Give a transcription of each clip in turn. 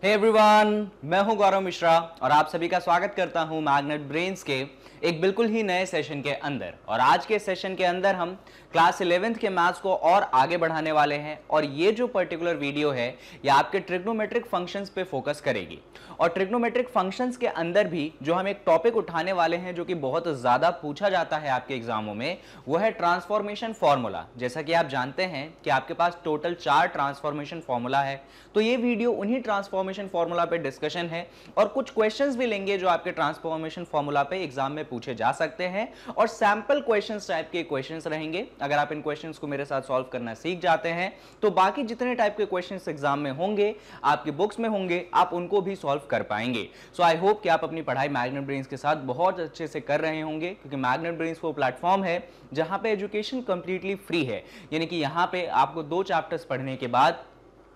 Hey everyone, मैं हूं गौरव मिश्रा और आप सभी का स्वागत करता हूं मैग्नेट ब्रेन्स के एक बिल्कुल ही नए सेशन के अंदर। और आज के सेशन के अंदर हम क्लास 11th के मैथ्स को और आगे बढ़ाने वाले हैं और ये जो पर्टिकुलर वीडियो है ये आपके ट्रिग्नोमेट्रिक फंक्शंस पे फोकस करेगी। और ट्रिग्नोमेट्रिक फंक्शंस के अंदर भी जो हम एक टॉपिक उठाने वाले हैं जो कि बहुत ज़्यादा पूछा जाता है आपके एग्जामों में, वो है ट्रांसफॉर्मेशन फॉर्मूला। जैसा कि आप जानते हैं कि आपके पास टोटल 4 ट्रांसफॉर्मेशन फॉर्मूला है, तो ये वीडियो उन्हीं ट्रांसफॉर्मेशन फॉर्मूला पे डिस्कशन है और कुछ क्वेश्चंस भी लेंगे जो आपके ट्रांसफॉर्मेशन फॉर्मूला पे एग्जाम में पूछे जा सकते हैं और सैंपल क्वेश्चंस टाइप के क्वेश्चंस रहेंगे। अगर आप इन क्वेश्चंस को मेरे साथ सॉल्व करना सीख जाते हैं तो बाकी जितने टाइप के क्वेश्चंस एग्जाम में होंगे, आपकी बुक्स में होंगे, आप उनको भी सॉल्व कर पाएंगे। सो आई होप कि आप अपनी पढ़ाई मैग्नेट ब्रेन्स के साथ बहुत अच्छे से कर रहे होंगे, क्योंकि मैग्नेट ब्रेन्स वो प्लेटफॉर्म है जहां पे एजुकेशन कंप्लीटली फ्री है। यानी कि यहां पे आपको 2 चैप्टर्स पढ़ने के बाद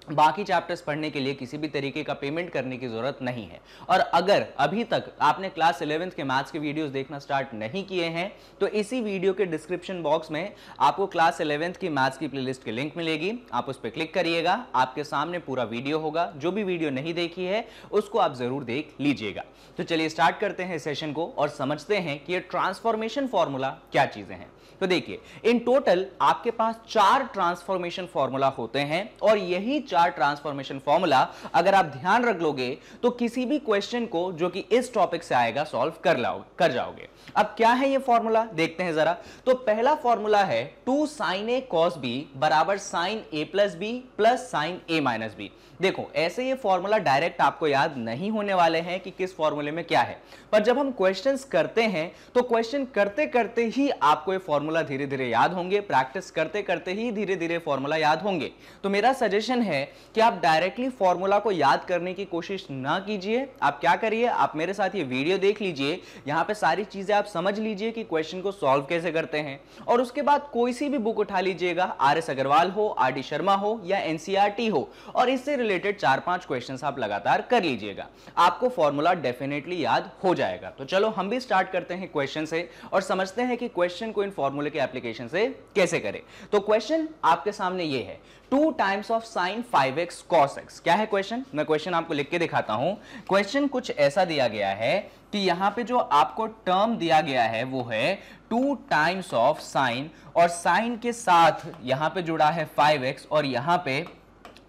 बाकी चैप्टर्स पढ़ने के लिए किसी भी तरीके का पेमेंट करने की जरूरत नहीं है। और अगर अभी तक आपने क्लास 11th के मैथ्स के वीडियोस देखना स्टार्ट नहीं किए हैं तो इसी वीडियो के डिस्क्रिप्शन बॉक्स में आपको क्लास 11th की मैथ्स की प्लेलिस्ट की लिंक मिलेगी, आप उस पर क्लिक करिएगा, आपके सामने पूरा वीडियो होगा। जो भी वीडियो नहीं देखी है उसको आप जरूर देख लीजिएगा। तो चलिए स्टार्ट करते हैं सेशन को और समझते हैं कि ये ट्रांसफॉर्मेशन फॉर्मूला क्या चीजें हैं। तो देखिए, इन टोटल आपके पास 4 ट्रांसफॉर्मेशन फॉर्मूला होते हैं और यही 4 ट्रांसफॉर्मेशन फॉर्मूला अगर आप ध्यान रख लोगे तो किसी भी क्वेश्चन को जो कि इस टॉपिक से आएगा सॉल्व कर जाओगे। अब क्या है ये फॉर्मूला, देखते हैं जरा। तो पहला फॉर्मूला है 2 sin a cos b बराबर sin a plus b plus sin a minus b। देखो, ऐसे ये फॉर्मूला डायरेक्ट आपको याद नहीं होने वाले हैं कि किस फॉर्मूले में क्या है, पर जब हम क्वेश्चंस करते हैं तो क्वेश्चन करते करते ही आपको ये फॉर्मूला धीरे धीरे याद होंगे, प्रैक्टिस करते करते ही धीरे धीरे फॉर्मूला याद होंगे। तो मेरा सजेशन है कि आप डायरेक्टली फॉर्मूला को याद करने की कोशिश ना कीजिए। आप क्या करिए, आप मेरे साथ ये वीडियो देख लीजिए, यहां पे सारी चीजें आप समझ लीजिए कि क्वेश्चन को सॉल्व कैसे करते हैं। और उसके बाद कोई सी भी बुक उठा लीजिएगा, RS अग्रवाल हो, RD शर्मा हो या NCERT हो, और इससे रिलेटेड 4-5 क्वेश्चंस आप लगातार कर लीजिएगा, आपको फॉर्मूला डेफिनेटली याद हो जाएगा। तो चलो हम भी स्टार्ट करते हैं क्वेश्चन से और समझते हैं कि क्वेश्चन को इन फॉर्मूले के एप्लीकेशन से कैसे करें। तो क्वेश्चन आपके सामने ये है, 2 times of sin 5x cos x। क्या है क्वेश्चन, मैं क्वेश्चन आपको लिख के दिखाता हूं। क्वेश्चन कुछ ऐसा दिया गया है कि यहां पे जो आपको टर्म दिया गया है वो है 2 टाइम्स ऑफ sin और sin के साथ यहां पे जुड़ा है 5x और यहां पे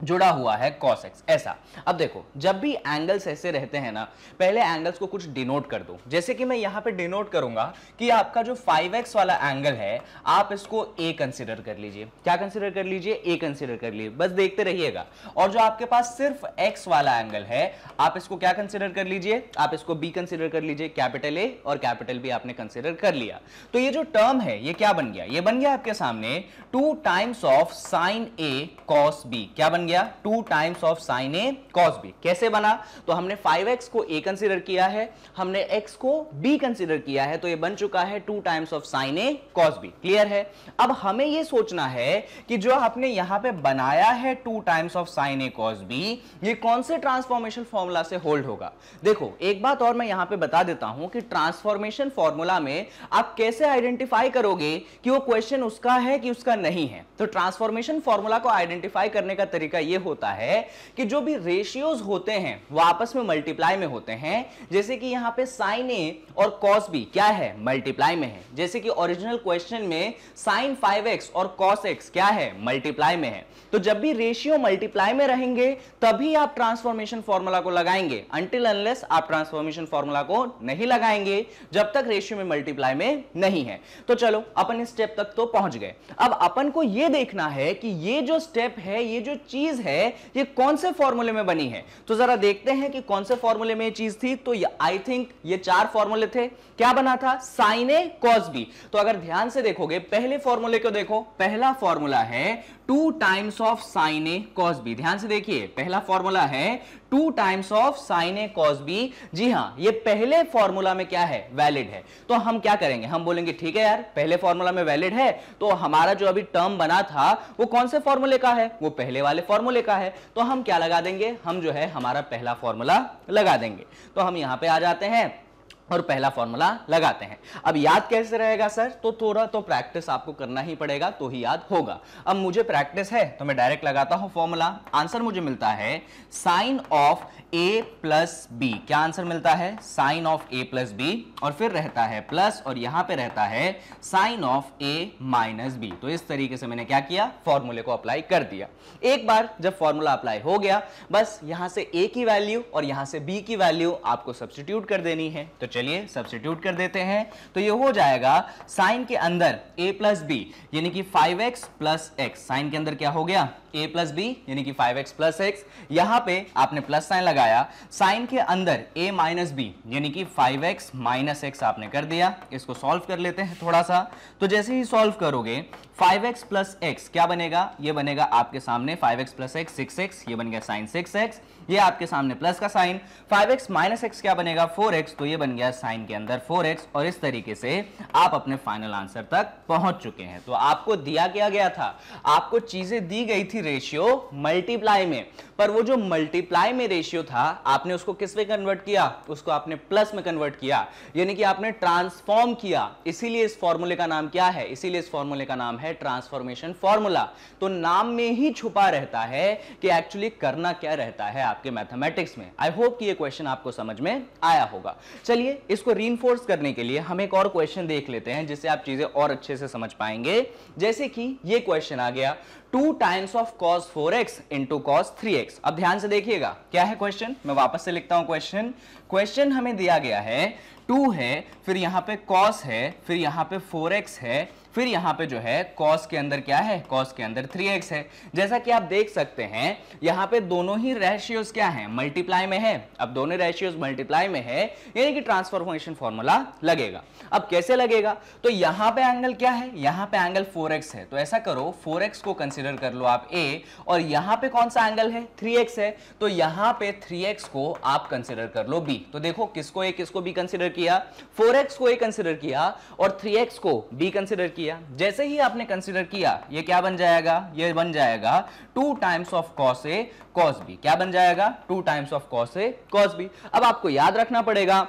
जुड़ा हुआ है cos x। ऐसा, अब देखो, जब भी एंगल्स ऐसे रहते हैं ना, पहले एंगल्स को कुछ डिनोट कर दो। जैसे कि मैं यहां पे डिनोट करूंगा कि आपका जो 5x वाला एंगल है आप इसको a कंसीडर कर लीजिए। क्या कंसीडर कर लीजिए? a कंसीडर कर लीजिए, बस देखते रहिएगा। और जो आपके पास सिर्फ x वाला एंगल है आप इसको क्या कंसीडर कर लीजिए? आप इसको b कंसीडर कर लीजिए। कैपिटल A और कैपिटल B आपने कंसीडर कर लिया। तो ये जो टर्म है ये क्या बन गया? ये बन गया आपके सामने 2 times of sin a cos b। क्या बन गया? 2 times of sin a cos b। कैसे बना? तो हमने 5x को a कंसीडर किया है, हमने x को b कंसीडर किया है, तो ये बन चुका है 2 times of sin a cos b। Clear है? अब हमें ये सोचना है कि जो आपने यहां पे बनाया है 2 times of sin a cos b, ये कौन से ट्रांसफॉर्मेशन फॉर्मूला से होल्ड होगा। देखो, एक बात और मैं यहां पे बता देता हूं कि ट्रांसफॉर्मेशन फॉर्मूला में आप कैसे आइडेंटिफाई करोगे कि वो क्वेश्चन उसका है कि उसका नहीं है। तो ट्रांसफॉर्मेशन फॉर्मूला को आइडेंटिफाई करने का तरीका ये होता है कि जो भी रेशियोज होते हैं वो आपस में मल्टीप्लाई में होते हैं। जैसे कि यहां पे sin a और cos b क्या है? मल्टीप्लाई में है। जैसे कि ओरिजिनल क्वेश्चन में sin 5x और cos x क्या है? मल्टीप्लाई में है। तो जब भी रेशियो मल्टीप्लाई में रहेंगे तभी आप ट्रांसफॉर्मेशन फॉर्मूला को लगाएंगे। अनटिल अनलेस आप ट्रांसफॉर्मेशन फॉर्मूला को नहीं लगाएंगे जब तक रेशियो में मल्टीप्लाई में नहीं है। तो चलो अपन इस स्टेप तक तो पहुंच गए। अब अपन को यह देखना है कि ये जो स्टेप है, ये जो चीज है, ये कौन से फॉर्मूले में बनी है। तो जरा देखते हैं कि कौन से फॉर्मूले में ये चीज थी। तो आई थिंक ये 4 फॉर्मूले थे। क्या बना था? sin a cos b। तो अगर ध्यान से देखोगे, पहले फॉर्मूले को देखो, पहला फॉर्मूला है 2 times of sin a cos b। ध्यान से देखिए, पहला फॉर्मूला है 2 times of sin a cos b। जी हां, ये पहले फॉर्मूला में क्या है? वैलिड है। तो हम क्या करेंगे? हम बोलेंगे ठीक है यार, पहले फॉर्मूला में वैलिड है, तो हमारा जो अभी टर्म बना था वो कौन से फॉर्मूले का है? वो पहले वाले फॉर्मूले का है। तो हम क्या लगा देंगे? हम जो है हमारा पहला फॉर्मूला लगा देंगे। तो हम यहां पे आ जाते हैं और पहला फॉर्मूला लगाते हैं। अब याद कैसे रहेगा सर? तो थोड़ा तो प्रैक्टिस आपको करना ही पड़ेगा तो ही याद होगा। अब मुझे प्रैक्टिस है तो मैं डायरेक्ट लगाता हूं फॉर्मूला। आंसर मुझे मिलता है sine of a plus B, क्या आंसर मिलता है, sine of a plus B, और फिर रहता है प्लस और यहां पे रहता है sine of a minus B. तो इस तरीके से मैंने क्या किया, फॉर्मूले को अप्लाई कर दिया। एक बार जब फॉर्मूला अप्लाई हो गया, बस यहां से a की वैल्यू और यहां से b की वैल्यू आपको सब्स्टिट्यूट कर देनी है। तो चलिए सब्स्टिट्यूट कर देते हैं। तो ये हो जाएगा साइन के अंदर a प्लस बी यानी कि 5x प्लस एक्स, साइन के अंदर क्या हो गया, a प्लस बी यानी कि 5x प्लस एक्स, यहां पे आपने प्लस साइन लगाया, साइन के अंदर a माइनस बी यानी कि 5x माइनस एक्स आपने कर दिया। इसको सॉल्व कर लेते हैं थोड़ा सा। तो जैसे ही सॉल्व करोगे 5x प्लस एक्स क्या बनेगा, ये बनेगा आपके सामने 5x प्लस एक्स 6x, ये बन गया साइन 6x, ये आपके सामने प्लस का साइन, 5x माइनस एक्स क्या बनेगा 4x, तो ये बन गया साइन के अंदर 4x, और इस तरीके से आप अपने फाइनल आंसर तक पहुंच चुके हैं। तो आपको दिया क्या गया था, आपको चीजें दी गई थी रेशियो मल्टीप्लाई में, पर वो जो मल्टीप्लाई में रेशियो था आपने उसको किस में कन्वर्ट किया, उसको आपने प्लस में कन्वर्ट किया, यानी कि आपने ट्रांसफॉर्म किया। इसीलिए इस फॉर्मूले का नाम क्या है, इसीलिए इस फॉर्मूले का नाम है ट्रांसफॉर्मेशन फॉर्मूला। तो नाम में ही छुपा रहता है कि एक्चुअली करना क्या रहता है आपके मैथमेटिक्स में। आई होप कि ये क्वेश्चन आपको समझ में आया होगा। चलिए इसको रीइंफोर्स करने के लिए हम एक और क्वेश्चन देख लेते हैं जिससे आप चीजें और अच्छे से समझ पाएंगे। जैसे कि ये क्वेश्चन आ गया 2 times of cos 4x into cos 3x। अब ध्यान से देखिएगा क्या है क्वेश्चन, मैं वापस से लिखता हूं क्वेश्चन हमें दिया गया है 2 है, फिर यहां पे cos है, फिर यहां पे 4x है, फिर यहां पे जो है cos के अंदर क्या है, cos के अंदर 3x है। जैसा कि आप देख सकते हैं यहां पे दोनों ही रेशियोज क्या हैं, मल्टीप्लाई में है। अब दोनों रेशियोज मल्टीप्लाई में है यानी कि ट्रांसफॉर्मेशन फॉर्मूला लगेगा। अब कैसे लगेगा, तो यहां पे एंगल क्या है, यहां पे एंगल 4x है, तो ऐसा करो 4x को कंसीडर कर लो आप a, और यहां पे कौन सा एंगल है, 3x है, तो यहां पे 3x को आप कंसीडर कर लो b। तो देखो किसको a किसको b कंसीडर किया, 4x को a कंसीडर किया और 3x को b कंसीडर किया। जैसे ही आपने कंसीडर किया ये क्या बन जाएगा, ये बन जाएगा 2 times of cos a cos b, क्या बन जाएगा 2 times of cos a cos b। अब आपको याद रखना पड़ेगा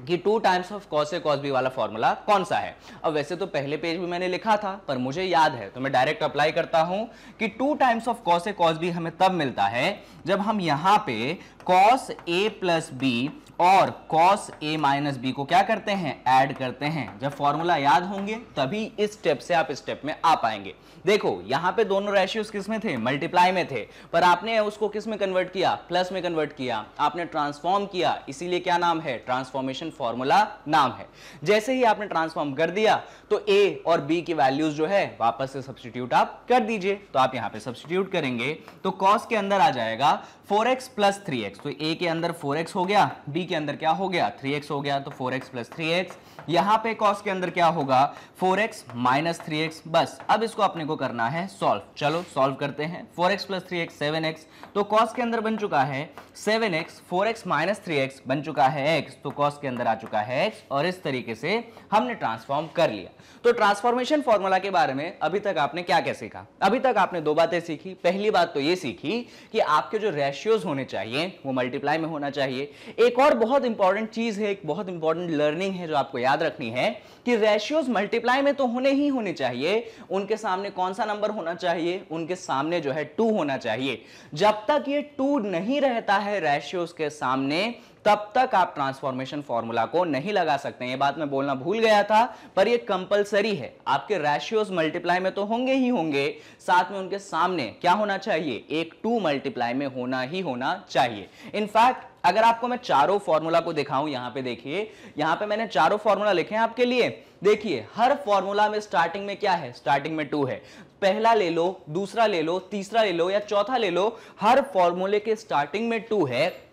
कि 2 times of cos a cos b वाला फॉर्मूला कौन सा है। अब वैसे तो पहले पेज भी मैंने लिखा था पर मुझे याद है तो मैं डायरेक्ट अप्लाई करता हूं कि 2 times of cos a cos b हमें तब मिलता है जब हम यहां पे cos a प्लस b और cos a माइनस बी को क्या करते हैं, ऐड करते हैं। जब फॉर्मूला याद होंगे तभी इस स्टेप से आप स्टेप में आ पाएंगे। देखो यहां पे दोनों रेशियोज किस में थे, मल्टीप्लाई में थे, पर आपने उसको किस में कन्वर्ट किया, प्लस में कन्वर्ट किया, आपने ट्रांसफॉर्म किया, इसीलिए क्या नाम है, ट्रांसफॉर्मेशन फॉर्मूला नाम है। जैसे ही आपने ट्रांसफॉर्म कर दिया तो a और b की वैल्यूज जो है वापस से सब्स्टिट्यूट आप कर दीजिए। तो आप यहां पे सब्स्टिट्यूट करेंगे तो cos के अंदर आ जाएगा 4x प्लस 3x, तो a के अंदर 4x हो गया, b के अंदर क्या हो गया 3x हो गया, तो 4x प्लस 3x। यहां पे cos के अंदर क्या होगा 4x माइनस 3x। बस अब इसको अपने को करना है सॉल्व, चलो सॉल्व करते हैं। 4x प्लस 3x 7x, तो cos के अंदर बन चुका है 7x, 4x माइनस 3x बन चुका है x, तो cos के अंदर आ चुका है x, और इस तरीके से हमने ट्रांसफॉर्म कर लिया। तो ट्रांसफॉर्मेशन फॉर्मूला के बारे में अभी तक आपने क्या क्या सीखा, अभी तक आपने 2 बातें सीखी। पहली बात तो ये सीखी कि आपके जो रेशियोज होने चाहिए वो मल्टीप्लाई में होना चाहिए। एक और बहुत इंपॉर्टेंट चीज है, एक बहुत इंपॉर्टेंट लर्निंग है जो आपको याद रखनी है कि रेशियोज मल्टीप्लाई में तो होने ही होने चाहिए, उनके सामने कौन सा नंबर होना चाहिए, उनके सामने जो है 2 होना चाहिए। जब तक ये 2 नहीं रहता है रेशियोज के सामने तब तक आप ट्रांसफॉर्मेशन फॉर्मूला को नहीं लगा सकते हैं। ये बात मैं बोलना भूल गया था पर ये कंपलसरी है। आपके रेशियोज मल्टीप्लाई में तो होंगे ही होंगे, साथ में उनके सामने क्या होना चाहिए, एक 2 मल्टीप्लाई में होना ही होना चाहिए। इनफैक्ट अगर आपको मैं चारों फॉर्मूला को दिखाऊं, यहां पे देखिए, यहां पे मैंने चारों फॉर्मूला लिखे हैं आपके लिए। देखिए हर फॉर्मूला में स्टार्टिंग में क्या है, स्टार्टिंग में 2 है। पहला ले लो, दूसरा ले लो, तीसरा ले लो या चौथा ले लो, हर फॉर्मूले के स्टार्टिंग में 2 है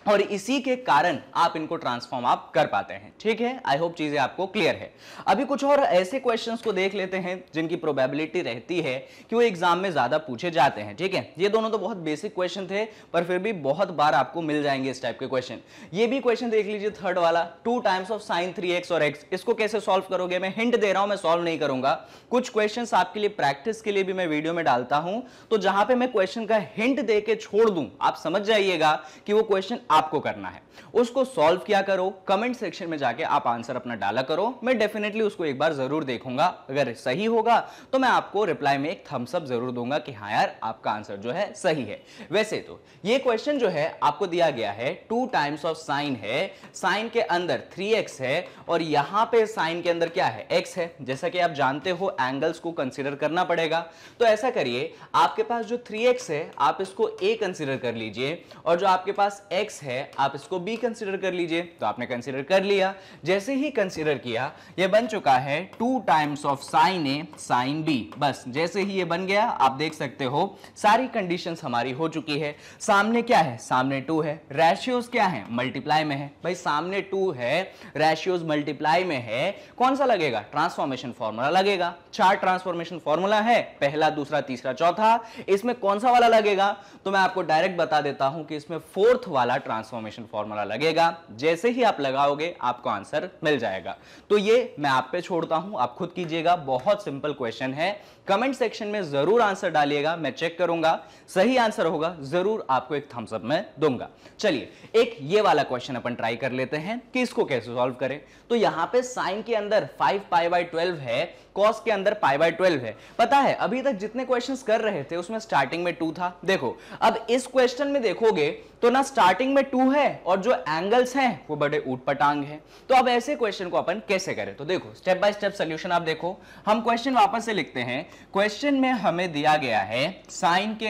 और इसी के कारण आप इनको ट्रांसफॉर्म आप कर पाते हैं। ठीक है, आई होप चीजें आपको क्लियर है। अभी कुछ और ऐसे क्वेश्चंस को देख लेते हैं जिनकी प्रोबेबिलिटी रहती है कि वो एग्जाम में ज्यादा पूछे जाते हैं। ठीक है, ये दोनों तो बहुत बेसिक क्वेश्चन थे पर फिर भी बहुत बार आपको मिल जाएंगे इस टाइप के क्वेश्चन। ये भी क्वेश्चन देख लीजिए, थर्ड वाला 2 टाइम्स ऑफ साइन 3x और x, इसको कैसे सॉल्व करोगे, मैं हिंट दे रहा हूं, मैं सॉल्व नहीं करूंगा। कुछ क्वेश्चन आपके लिए प्रैक्टिस के लिए भी मैं वीडियो में डालता हूं, तो जहां पे मैं क्वेश्चन का हिंट दे के छोड़ दूं, आप समझ जाइएगा कि वो क्वेश्चन आपको करना है, उसको सॉल्व किया करो, कमेंट सेक्शन में जाके आप आंसर अपना डाला करो, मैं डेफिनेटली उसको एक बार जरूर देखूंगा, अगर सही होगा तो मैं आपको रिप्लाई में एक थम्स अप जरूर दूंगा कि हाँ यार आपका आंसर जो है सही है। वैसे तो ये क्वेश्चन जो है आपको दिया गया है 2 टाइम्स ऑफ साइन है, साइन के अंदर 3x है और यहां पे साइन के अंदर क्या है, x है। जैसा कि आप जानते हो एंगल्स को कंसीडर करना पड़ेगा, तो ऐसा करिए आपके पास जो 3x है आप इसको a कंसीडर कर लीजिए और जो आपके पास x है आप इसको b कंसीडर कर लीजिए। तो आपने कंसीडर कर लिया, जैसे ही कंसीडर किया ये बन चुका है 2 times of sine a sine b। बस जैसे ही ये बन गया आप देख सकते हो सारी कंडीशंस हमारी हो चुकी है। सामने क्या है, सामने 2 है, रेशियोज क्या है, मल्टीप्लाई में है। भाई सामने 2 है, रेशियोज मल्टीप्लाई में है, कौन सा लगेगा, ट्रांसफॉर्मेशन फॉर्मूला लगेगा। 4 ट्रांसफॉर्मेशन फॉर्मूला है, पहला दूसरा तीसरा चौथा, इसमें कौन सा वाला लगेगा, तो मैं आपको डायरेक्ट बता देता हूं कि इसमें 4th वाला ट्रांसफॉर्मेशन फॉर्मूला लगेगा। जैसे ही आप लगाओगे आपको आंसर मिल जाएगा। तो ये मैं आप पे छोड़ता हूं, आप खुद कीजिएगा, बहुत सिंपल क्वेश्चन है। कमेंट सेक्शन में जरूर आंसर डालिएगा, मैं चेक करूंगा, सही आंसर होगा जरूर आपको एक थम्स अप मैं दूंगा। चलिए एक ये वाला क्वेश्चन अपन ट्राई कर लेते हैं कि इसको कैसे सॉल्व करें। तो यहां पे साइन के अंदर 5π/12 है, कॉस के अंदर π/12 है। पता है अभी तक जितने क्वेश्चंस कर रहे थे उसमें स्टार्टिंग में 2 था। देखो अब इस क्वेश्चन में देखोगे तो ना स्टार्टिंग में 2 है और जो एंगल्स हैं वो बड़े ऊटपटांग हैं। तो अब ऐसे क्वेश्चन को अपन कैसे करें, तो देखो स्टेप बाय स्टेप सॉल्यूशन आप देखो। हम क्वेश्चन वापस से लिखते हैं। क्वेश्चन में हमें दिया गया है साइन के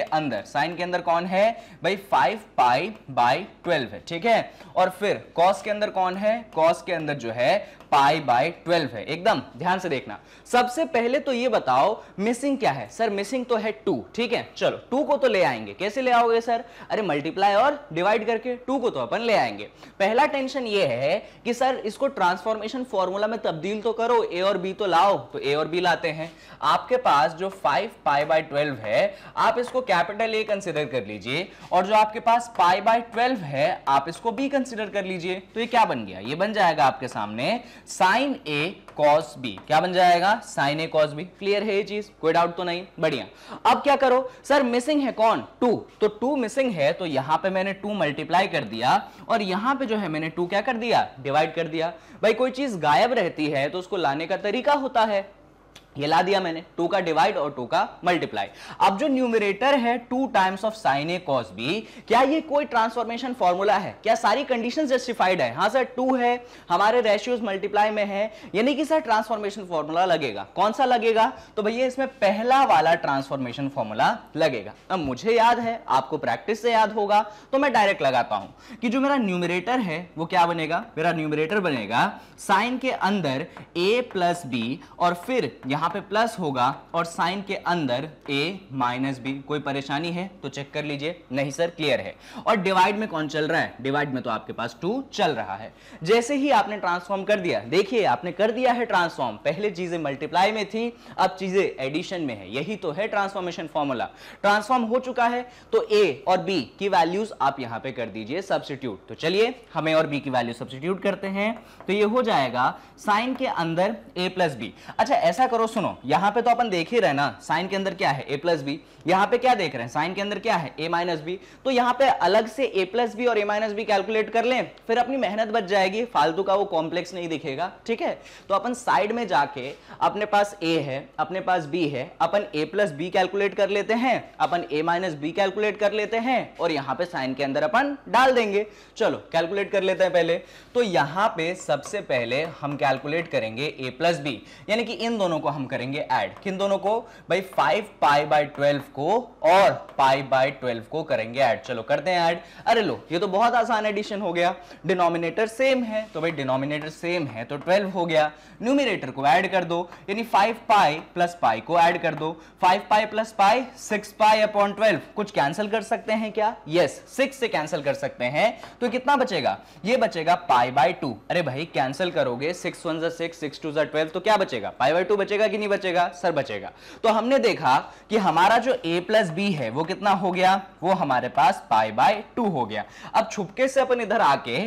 अंदर कौन है भाई, 5π/12 है, ठीक है। और फिर कॉस के अंदर कौन है, कॉस के अंदर जो है π/12 है। एकदम ध्यान से देखना। सबसे पहले तो ये बताओ मिसिंग क्या है, सर मिसिंग तो है 2, ठीक है। चलो 2 को तो ले आएंगे, कैसे ले आओगे सर, अरे मल्टीप्लाई और डिवाइड करके 2 को तो अपन ले आएंगे। पहला टेंशन ये है कि सर इसको ट्रांसफॉर्मेशन फॉर्मूला में तब्दील तो करो, a और b तो लाओ, तो a और b लाते हैं। आपके पास जो 5π/12 है आप इसको कैपिटल A कंसीडर कर लीजिए और जो आपके पास π/12 है आप इसको b कंसीडर कर लीजिए। तो ये क्या बन गया, ये बन जाएगा आपके सामने साइन A cos B। क्या बन जाएगा, sine A cos B। Clear है ये चीज, कोई डाउट तो नहीं, बढ़िया। अब क्या करो सर, मिसिंग है कौन, 2, तो 2 मिसिंग है तो यहां पे मैंने 2 मल्टीप्लाई कर दिया और यहां पे जो है मैंने 2 क्या कर दिया, डिवाइड कर दिया। भाई कोई चीज गायब रहती है तो उसको लाने का तरीका होता है, ये ला दिया मैंने, 2 का डिवाइड और 2 का मल्टीप्लाई। अब जो न्यूमरेटर है 2 times of sine A cos B, क्या ये कोई ट्रांसफॉर्मेशन फॉर्मूला है, क्या सारी कंडीशंस जस्टिफाइड है, हाँ सर 2 है, हमारे रेशियोज मल्टीप्लाई में है, यानी कि सर ट्रांसफॉर्मेशन फॉर्मूला लगेगा। कौन सा लगेगा, तो भैया इसमें पहला वाला ट्रांसफॉर्मेशन फॉर्मूला लगेगा। अब मुझे याद है, आपको प्रैक्टिस से याद होगा, तो मैं डायरेक्ट लगाता हूं कि जो मेरा न्यूमरेटर है वो क्या बनेगा, मेरा न्यूमरेटर बनेगा साइन के अंदर a + b और फिर यहां पे प्लस होगा और साइन के अंदर a - b। कोई परेशानी है तो चेक कर लीजिए, नहीं सर क्लियर है। और डिवाइड में कौन चल रहा है, डिवाइड में तो आपके पास 2 चल रहा है। जैसे ही आपने ट्रांसफॉर्म कर दिया, देखिए आपने कर दिया है ट्रांसफॉर्म, पहले चीजें मल्टीप्लाई में थी अब चीजें एडिशन में है, यही तो है ट्रांसफॉर्मेशन फॉर्मूला। ट्रांसफॉर्म हो चुका है तो a और b की वैल्यूज आप यहां पे कर दीजिए सब्स्टिट्यूट। तो चलिए हम a और b की वैल्यू सब्स्टिट्यूट करते हैं, तो ये हो जाएगा साइन के अंदर a + b। अच्छा ऐसा करो, सुनो यहां पे तो अपन देख ही रहे ना, साइन के अंदर क्या है a + b, यहां पे क्या देख रहे हैं, साइन के अंदर क्या है a - b। तो यहां पे अलग से a + b और a - b कैलकुलेट कर लें, फिर अपनी मेहनत बच जाएगी, फालतू का वो कॉम्प्लेक्स नहीं दिखेगा, ठीक है। तो अपन साइड में जाके अपने पास a है, अपने पास b है, अपन a + b कैलकुलेट कर लेते हैं, अपन a - b कैलकुलेट कर लेते हैं और यहां पे साइन के अंदर अपन डाल देंगे। चलो कैलकुलेट कर लेते हैं पहले। तो यहां पे सबसे पहले हम कैलकुलेट करेंगे a + b, यानी कि इन दोनों को हम करेंगे ऐड। किन दोनों को भाई, 5π/12 को और π/12 को करेंगे ऐड। चलो करते हैं ऐड। अरे लो ये तो बहुत आसान एडिशन हो गया, डिनोमिनेटर सेम है तो भाई डिनोमिनेटर सेम है तो 12 हो गया। न्यूमरेटर को ऐड कर दो, यानी 5π + π को ऐड कर दो। 5π + π 6π/12। कुछ कैंसिल कर सकते हैं क्या, यस 6 से कैंसिल कर सकते हैं, तो कितना बचेगा, ये बचेगा π/2। अरे भाई कैंसिल करोगे 6 × 1 = 6, 6 × 2 = 12, तो क्या बचेगा π/2 बचेगा कि नहीं बचेगा? सर बचेगा। तो हमने देखा कि हमारा जो a प्लस बी है वो कितना हो गया? वो हमारे पास पाई बाय 2 हो गया। अब छुपके से अपन इधर आके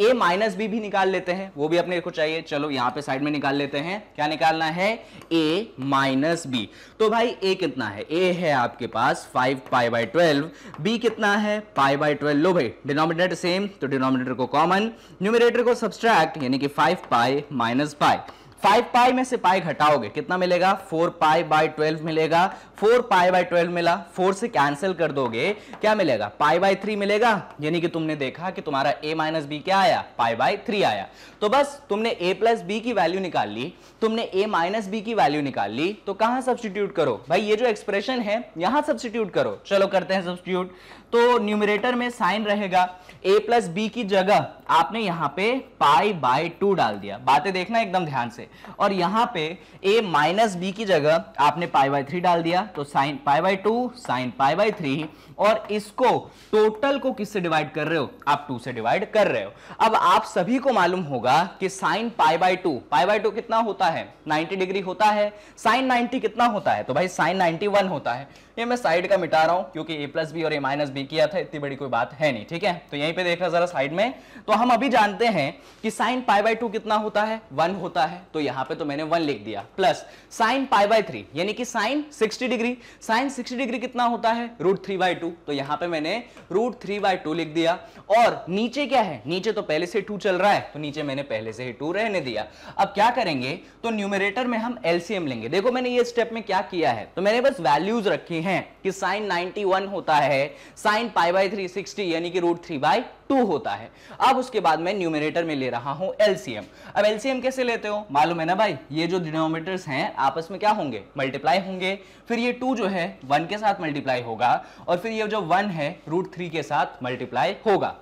a माइनस बी भी निकाल लेते हैं, वो भी अपने को चाहिए। चलो यहां पे साइड में निकाल लेते हैं। क्या निकालना है? a minus B. तो भाई a कितना है? a है आपके पास 5 पाई बाय 12, b कितना है? Pi by 12। लो भाई डिनोमिनेटर सेम, तो डिनोमिनेटर को कॉमन, न्यूमरेटर को सब्सट्रैक्ट, यानी कि 5 पाई माइनस पाई। 5 पाई में से पाई घटाओगे कितना मिलेगा? 4 पाई बाय 12 मिलेगा। 4 पाई बाय 12 मिला, 4 से कैंसिल कर दोगे, क्या मिलेगा? पाई बाय 3 मिलेगा। यानी कि तुमने देखा कि तुम्हारा a माइनस बी क्या आया? पाई बाय 3 आया। तो बस तुमने a प्लस बी की वैल्यू निकाल ली, तुमने a माइनस बी की वैल्यू निकाल ली, तो कहां सब्स्टिट्यूट करो भाई? ये जो एक्सप्रेशन है यहां सब्स्टिट्यूट करो। चलो करते हैं सब्स्टिट्यूट। तो न्यूमरेटर में साइन रहेगा, a प्लस बी की जगह आपने यहां पे पाई बाय 2 डाल दिया। बातें देखना एकदम ध्यान से। और यहां पे a माइनस बी की जगह आपने पाई बाय 3 डाल दिया, तो sine pi by 2 sine pi by 3। और इसको टोटल को किससे डिवाइड कर रहे हो? आप 2 से डिवाइड कर रहे हो। अब आप सभी को मालूम होगा कि sine pi by 2, pi bye 2 कितना होता है? 90 डिग्री होता है। साइन 90 कितना होता है? तो भाई साइन 91 होता है। ये मैं साइड का मिटा रहा हूं क्योंकि a प्लस बी और a माइनस बी किया था, इतनी बड़ी कोई बात है नहीं, ठीक है? तो यहीं पे देखना जरा साइड में। तो हम अभी जानते हैं कि साइन पाई बाय 2 कितना होता है? 1 होता है। तो यहां पे तो मैंने 1 लिख दिया, प्लस साइन पाई बाय 3 यानी कि साइन 60 डिग्री। साइन 60 डिग्री कितना होता है? √3/2। तो यहां पे मैंने √3/2 लिख दिया। और नीचे क्या है? नीचे तो पहले से 2 चल रहा है, तो नीचे मैंने पहले से ही 2 रहने दिया। अब क्या करेंगे? तो न्यूमरेटर में हम एलसीएम लेंगे। देखो मैंने ये स्टेप में क्या किया है, तो मैंने बस वैल्यूज रखी हैं कि साइन 91 होता है, साइन पाई बाय 3 60 यानी कि √3/2 होता है। अब उसके बाद मैं न्यूमरेटर में ले रहा हूं एलसीएम। अब एलसीएम कैसे लेते हो? मालूम है ना भाई, ये जो डिनोमिनेटर्स हैं आपस में क्या होंगे? मल्टीप्लाई होंगे। फिर ये 2 जो है 1 के साथ मल्टीप्लाई होगा, और फिर ये जो 1 है √3 के साथ मल्टीप्लाई होगा।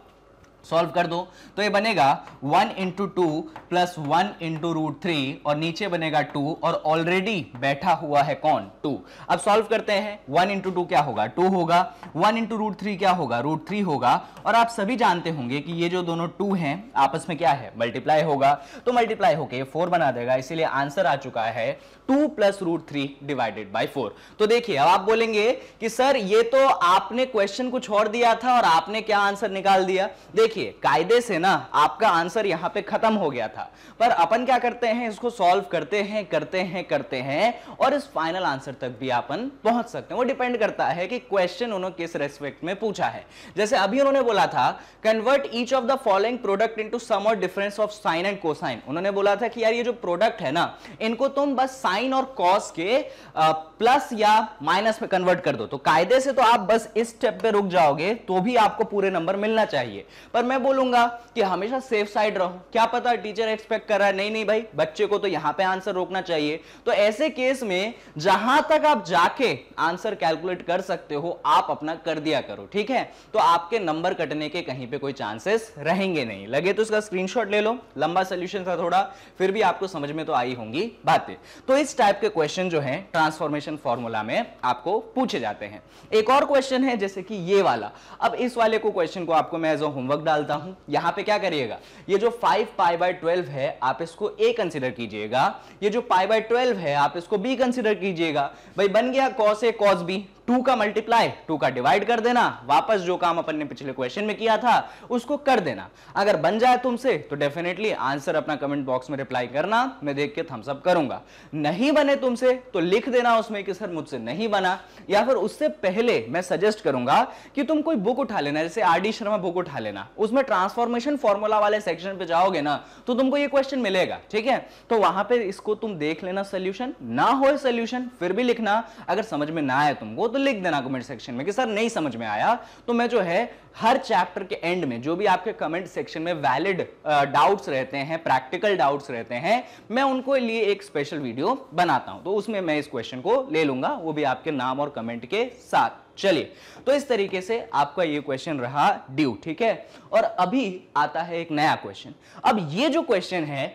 सॉल्व कर दो तो ये बनेगा 1 इंटू 2 प्लस 1 इंटू √3, और नीचे बनेगा 2, और ऑलरेडी बैठा हुआ है कौन? 2। अब सॉल्व करते हैं। 1 इंटू 2 क्या होगा? 2 होगा। 1 इंटू √3 क्या होगा? √3 होगा। और आप सभी जानते होंगे कि ये जो दोनों 2 हैं आपस में क्या है? मल्टीप्लाई होगा। तो मल्टीप्लाई होके 4 बना देगा, इसीलिए आंसर आ चुका है 2 प्लस √3 डिवाइडेड बाई 4। तो देखिए अब आप बोलेंगे कि सर ये तो आपने क्वेश्चन कुछ और दिया था और आपने क्या आंसर निकाल दिया। देखिए कायदे से ना आपका आंसर यहां पे खत्म हो गया था, पर अपन क्या करते हैं? इसको सॉल्व करते हैं और इस फाइनल आंसर तक भी अपन पहुंच सकते हैं। वो डिपेंड करता है कि क्वेश्चन उन्होंने किस रेस्पेक्ट में पूछा है। जैसे अभी उन्होंने बोला था convert each of the following product into sum और difference of sine and cosine. उन्होंने बोला था कि यार ये जो प्रोडक्ट है ना, इनको तुम बस साइन और कॉस के प्लस या माइनस में कन्वर्ट कर दो। तो कायदे से तो आप बस इस स्टेप पे रुक जाओगे तो भी आपको पूरे नंबर मिलना चाहिए। पर मैं बोलूंगा कि हमेशा सेफ साइड रहो। क्या पता टीचर एक्सपेक्ट कर रहा है नहीं भाई बच्चे को तो यहां पे आंसर रोकना चाहिए। तो ऐसे केस में जहां तक आप जाके आंसर कैलकुलेट कर सकते हो आप अपना कर दिया करो, ठीक है? तो आपके नंबर कटने के कहीं पे कोई चांसेस रहेंगे नहीं। लगे तो इसका स्क्रीनशॉट ले लो, लंबा सोल्यूशन था थोड़ा, फिर भी आपको समझ में तो आई होंगी बातें। तो इस टाइप के क्वेश्चन जो है ट्रांसफॉर्मेशन फॉर्मूला में आपको पूछे जाते हैं। एक और क्वेश्चन है जैसे कि ये वाला। अब इस वाले को क्वेश्चन को आपको मैं एज अ होमवर्क डालता हूं। यहां पे क्या करिएगा, ये जो 5 पाई बाय 12 है आप इसको a कंसीडर कीजिएगा, ये जो पाई बाय 12 है आप इसको b कंसीडर कीजिएगा। भाई बन गया cos a cos b, 2 का मल्टीप्लाई 2 का डिवाइड कर देना, वापस जो काम अपन ने पिछले क्वेश्चन में किया था उसको कर देना। अगर बन जाए तुमसे तो डेफिनेटली आंसर अपना कमेंट बॉक्स में रिप्लाई करना, मैं देख के थम्स अप करूंगा। नहीं बने तुमसे तो लिख देना उसमें कि सर मुझसे नहीं बना, या फिर उससे पहले मैं सजेस्ट करूंगा कि तुम कोई बुक उठा लेना, जैसे आर डी शर्मा बुक उठा लेना, उसमें ट्रांसफॉर्मेशन फॉर्मूला वाले सेक्शन पे जाओगे ना तो तुमको ये क्वेश्चन मिलेगा, ठीक है? तो वहां पे इसको तुम देख लेना सोल्यूशन, ना हो सोल्यूशन फिर भी लिखना। अगर समझ में ना आए तुमको तो लिख देना कमेंट सेक्शन में कि सर नहीं समझ में आया। तो मैं जो है हर चैप्टर के एंड में जो भी आपके कमेंट सेक्शन में वैलिड डाउट्स रहते हैं, प्रैक्टिकल डाउट्स रहते हैं, मैं उनको लिए एक स्पेशल वीडियो बनाता हूं, तो उसमें मैं इस क्वेश्चन को ले लूंगा, वो भी आपके नाम और कमेंट के साथ। चलिए तो इस तरीके से आपका ये क्वेश्चन रहा ड्यू, ठीक है? और अभी आता है एक नया क्वेश्चन। अब ये जो क्वेश्चन है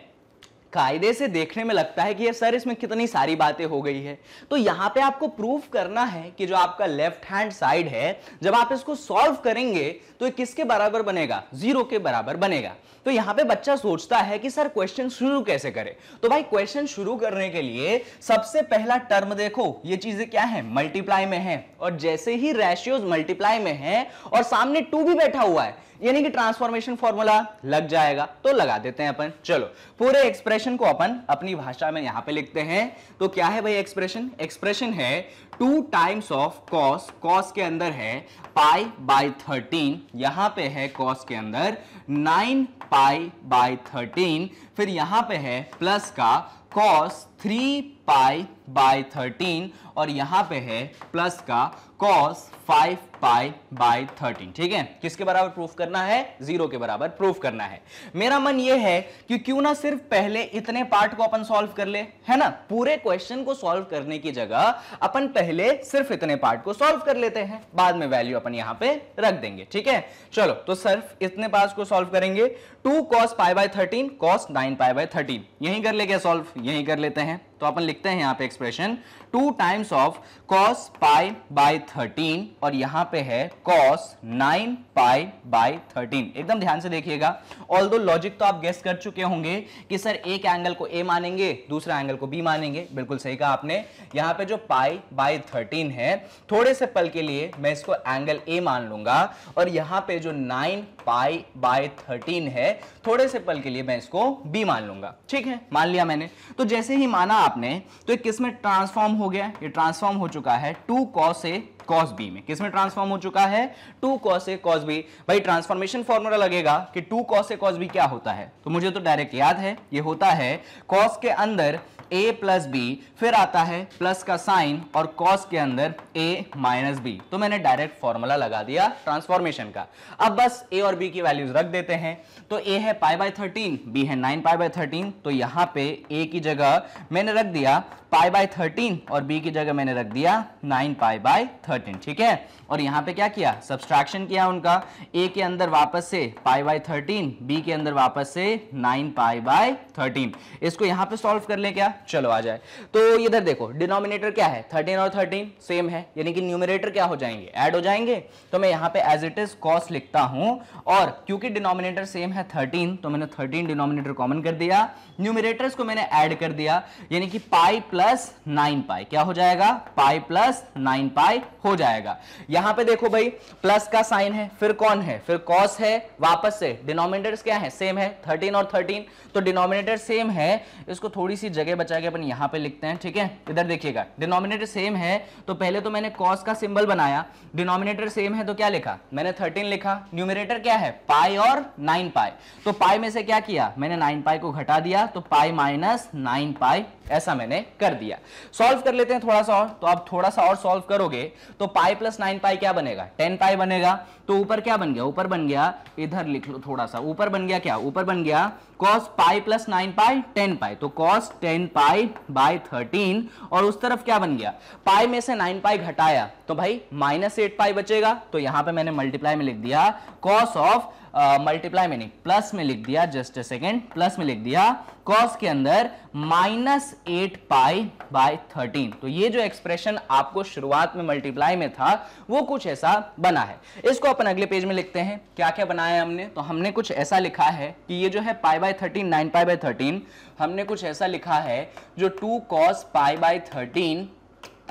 कायदे से देखने में लगता है कि ये सर इसमें कितनी सारी बातें हो गई है। तो यहां पे आपको प्रूफ करना है कि जो आपका लेफ्ट हैंड साइड है, जब आप इसको सॉल्व करेंगे तो ये किसके बराबर बनेगा, 0 के बराबर बनेगा। तो यहां पे बच्चा सोचता है कि सर क्वेश्चन शुरू कैसे करें। तो भाई क्वेश्चन शुरू करने के लिए सबसे पहला टर्म देखो, ये चीजें क्या है, मल्टीप्लाई में है, और जैसे ही रेशियोज मल्टीप्लाई में है और सामने 2 भी बैठा हुआ है, यानी कि ट्रांसफॉर्मेशन फॉर्मूला लग जाएगा। तो लगा देते हैं अपन। चलो पूरे एक्सप्रेशन को अपन अपनी भाषा में यहां पे लिखते हैं। तो क्या है भाई एक्सप्रेशन, एक्सप्रेशन है 2 टाइम्स ऑफ कॉस, कॉस के अंदर है पाई बाय 13, यहां पे है कॉस के अंदर 9 पाई बाय 13, फिर यहां पे है प्लस का कॉस 3 पाई बाय 13, और यहां पे है प्लस का कॉस 5 पाई बाय 13। ठीक है, किसके बराबर प्रूफ करना है, 0 के बराबर प्रूफ करना है। मेरा मन यह है कि क्यों ना सिर्फ पहले इतने पार्ट को अपन सॉल्व कर ले, है ना। पूरे क्वेश्चन को सॉल्व करने की जगह अपन पहले सिर्फ इतने पार्ट को सॉल्व कर लेते हैं, बाद में वैल्यू अपन यहां पे रख देंगे। ठीक है, चलो तो सिर्फ इतने पार्ट को सॉल्व करेंगे। 2 cos pi by 13 cos 9 pi by 13, यहीं कर ले क्या सॉल्व, यहीं कर लेते हैं। तो अपन लिखते हैं यहां पे expression 2 times of cos pi by 13, और यहां पे है cos 9 पाई बाय 13। एकदम ध्यान से देखिएगा, ऑल्दो लॉजिक तो आप गेस कर चुके होंगे कि सर एक एंगल को a मानेंगे, दूसरा एंगल को b मानेंगे। बिल्कुल सही कहा आपने। यहां पे जो पाई बाय 13 है, थोड़े से पल के लिए मैं इसको एंगल a मान लूंगा, और यहां पे जो 9 पाई बाय 13 है, थोड़े से पल के लिए मैं इसको b मान लूंगा। ठीक है, मान लिया मैंने। तो जैसे ही माना आपने, तो किस में ट्रांसफॉर्म हो गया, ये ट्रांसफॉर्म हो चुका है 2 cos a cos b में। किस में ट्रांसफॉर्म हो चुका है, 2 cos a cos b। भाई ट्रांसफॉर्मेशन फॉर्मूला लगेगा कि 2 cos a cos b क्या होता है, तो मुझे तो डायरेक्ट याद है, ये होता है cos के अंदर a प्लस b, फिर आता है प्लस का साइन, और cos के अंदर a माइनस b। तो मैंने डायरेक्ट फॉर्मूला लगा दिया ट्रांसफॉर्मेशन का। अब बस a और b की वैल्यूज रख देते हैं। तो a है पाई बाय 13, b है 9 पाई बाय 13, तो यहां पे a की जगह मैंने रख दिया पाई बाय 13, और b की जगह मैंने रख दिया 9 पाई बाय 13। ठीक है, और यहां पे क्या किया, सब्सट्रैक्शन किया उनका, a के अंदर वापस से पाई बाय 13, b के अंदर वापस से 9 पाई बाय 13। इसको यहां पे सॉल्व कर ले क्या, चलो आ जाए। तो इधर देखो डिनोमिनेटर क्या है, 13 और 13 सेम है, यानी कि न्यूमरेटर क्या हो जाएंगे, ऐड हो जाएंगे। तो मैं यहां पे एज इट इज कॉस लिखता हूं, और क्योंकि डिनोमिनेटर सेम है 13, तो मैंने 13 डिनोमिनेटर कॉमन कर दिया, न्यूमरेटर्स को मैंने ऐड कर दिया, यानी कि पाई प्लस 9 पाई क्या हो जाएगा, पाई प्लस 9 पाई हो जाएगा। यहां पे देखो भाई प्लस का साइन है, फिर कौन है, फिर कॉस है, वापस से डिनोमिनेटर्स क्या है, सेम है 13 और 13, तो डिनोमिनेटर सेम है, इसको थोड़ी सी जगह बचा के अपन यहां पे लिखते हैं। ठीक है, इधर देखिएगा डिनोमिनेटर सेम है, तो पहले तो मैंने कॉस का सिंबल बनाया, डिनोमिनेटर सेम है तो क्या लिखा, मैंने 13 लिखा, न्यूमरेटर क्या है पाई और 9 पाई, तो पाई में से क्या किया, मैंने 9 पाई को घटा दिया, तो पाई माइनस 9 पाई, ऐसा मैंने कर दिया। सॉल्व कर लेते हैं थोड़ा सा और। तो आप थोड़ा सा और सॉल्व करोगे तो पाई प्लस 9 पाई क्या बनेगा, 10 पाई बनेगा। तो ऊपर क्या बन गया, ऊपर बन गया, इधर लिख लो थोड़ा सा, ऊपर बन गया क्या, ऊपर बन गया cos पाई प्लस 9 पाई 10 पाई, तो cos 10 पाई बाय 13, और उस तरफ क्या बन गया, पाई में से 9 पाई घटाया तो भाई माइनस 8 पाई बचेगा। तो यहां पे मैंने मल्टीप्लाई में लिख दिया cos ऑफ मल्टीप्लाई में नहीं प्लस में लिख दिया, जस्ट अ सेकेंड, प्लस में लिख दिया cos के अंदर माइनस 8 पाई बाय 13। तो ये जो एक्सप्रेशन आपको शुरुआत में मल्टीप्लाई में था वो कुछ ऐसा बना है। इसको अपन अगले पेज में लिखते हैं, क्या क्या बनाया है हमने। तो हमने कुछ ऐसा लिखा है कि ये जो है पाई बाय 13 9 पाई बाय 13, हमने कुछ ऐसा लिखा है जो 2 cos पाई बाय 13